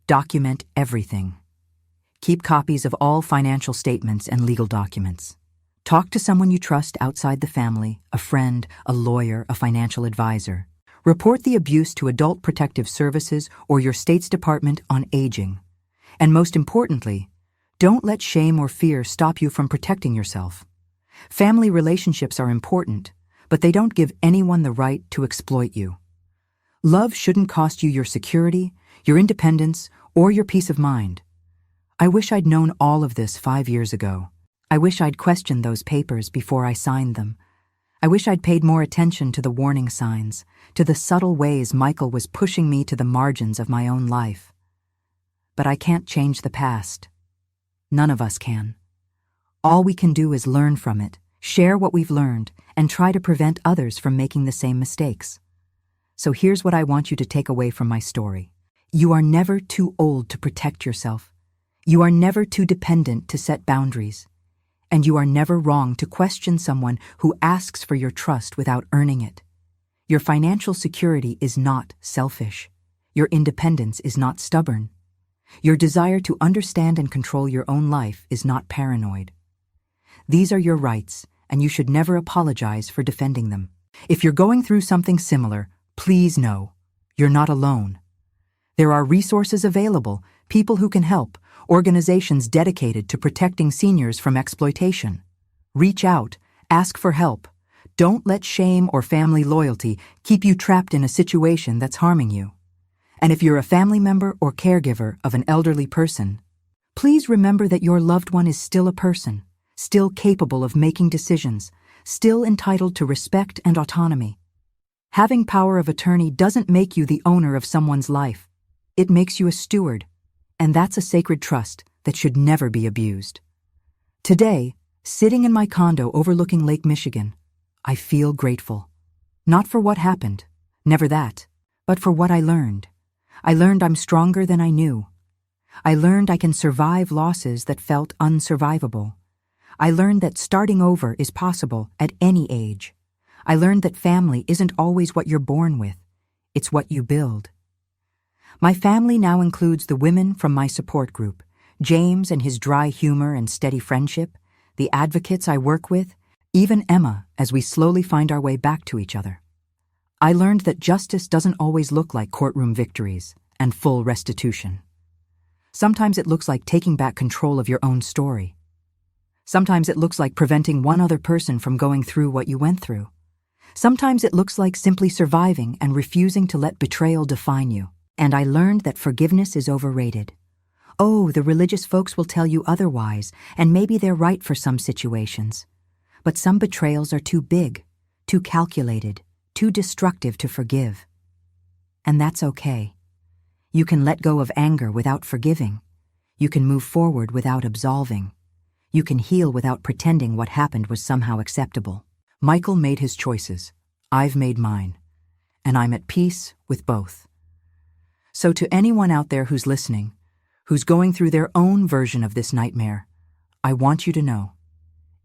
Document everything. Keep copies of all financial statements and legal documents. Talk to someone you trust outside the family, a friend, a lawyer, a financial advisor. Report the abuse to Adult Protective Services or your state's Department on Aging. And most importantly, don't let shame or fear stop you from protecting yourself. Family relationships are important, but they don't give anyone the right to exploit you. Love shouldn't cost you your security, your independence, or your peace of mind. I wish I'd known all of this 5 years ago. I wish I'd questioned those papers before I signed them. I wish I'd paid more attention to the warning signs, to the subtle ways Michael was pushing me to the margins of my own life. But I can't change the past. None of us can. All we can do is learn from it, share what we've learned, and try to prevent others from making the same mistakes. So here's what I want you to take away from my story. You are never too old to protect yourself. You are never too dependent to set boundaries. And you are never wrong to question someone who asks for your trust without earning it. Your financial security is not selfish. Your independence is not stubborn. Your desire to understand and control your own life is not paranoid. These are your rights, and you should never apologize for defending them. If you're going through something similar, please know you're not alone. There are resources available, people who can help, organizations dedicated to protecting seniors from exploitation. Reach out, ask for help. Don't let shame or family loyalty keep you trapped in a situation that's harming you. And if you're a family member or caregiver of an elderly person, please remember that your loved one is still a person, still capable of making decisions, still entitled to respect and autonomy. Having power of attorney doesn't make you the owner of someone's life. It makes you a steward, and that's a sacred trust that should never be abused. Today, sitting in my condo overlooking Lake Michigan, I feel grateful. Not for what happened, never that, but for what I learned. I learned I'm stronger than I knew. I learned I can survive losses that felt unsurvivable. I learned that starting over is possible at any age. I learned that family isn't always what you're born with, it's what you build. My family now includes the women from my support group, James and his dry humor and steady friendship, the advocates I work with, even Emma as we slowly find our way back to each other. I learned that justice doesn't always look like courtroom victories and full restitution. Sometimes it looks like taking back control of your own story. Sometimes it looks like preventing one other person from going through what you went through. Sometimes it looks like simply surviving and refusing to let betrayal define you. And I learned that forgiveness is overrated. Oh, the religious folks will tell you otherwise, and maybe they're right for some situations. But some betrayals are too big, too calculated, too destructive to forgive. And that's okay. You can let go of anger without forgiving. You can move forward without absolving. You can heal without pretending what happened was somehow acceptable. Michael made his choices. I've made mine. And I'm at peace with both. So to anyone out there who's listening, who's going through their own version of this nightmare, I want you to know,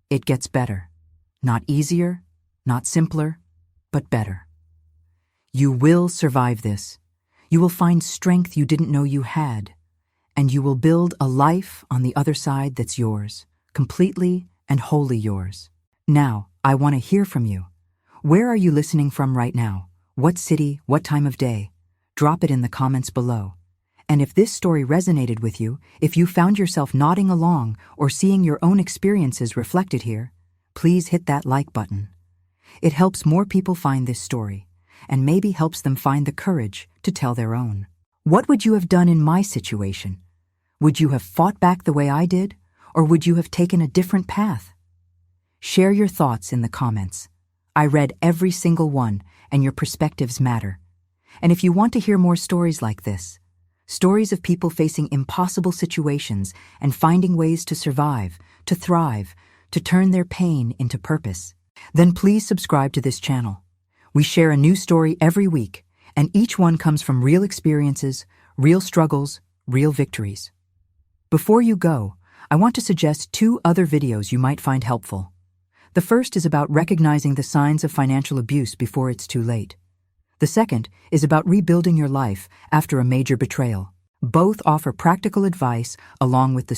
it gets better. Not easier, not simpler, but better. You will survive this. You will find strength you didn't know you had, and you will build a life on the other side that's yours, completely and wholly yours. Now, I want to hear from you. Where are you listening from right now? What city, what time of day? Drop it in the comments below. And if this story resonated with you, if you found yourself nodding along or seeing your own experiences reflected here, please hit that like button. It helps more people find this story, and maybe helps them find the courage to tell their own. What would you have done in my situation? Would you have fought back the way I did, or would you have taken a different path? Share your thoughts in the comments. I read every single one, and your perspectives matter. And if you want to hear more stories like this, stories of people facing impossible situations and finding ways to survive, to thrive, to turn their pain into purpose, then please subscribe to this channel. We share a new story every week, and each one comes from real experiences, real struggles, real victories. Before you go, I want to suggest 2 other videos you might find helpful. The first is about recognizing the signs of financial abuse before it's too late. The second is about rebuilding your life after a major betrayal. Both offer practical advice along with the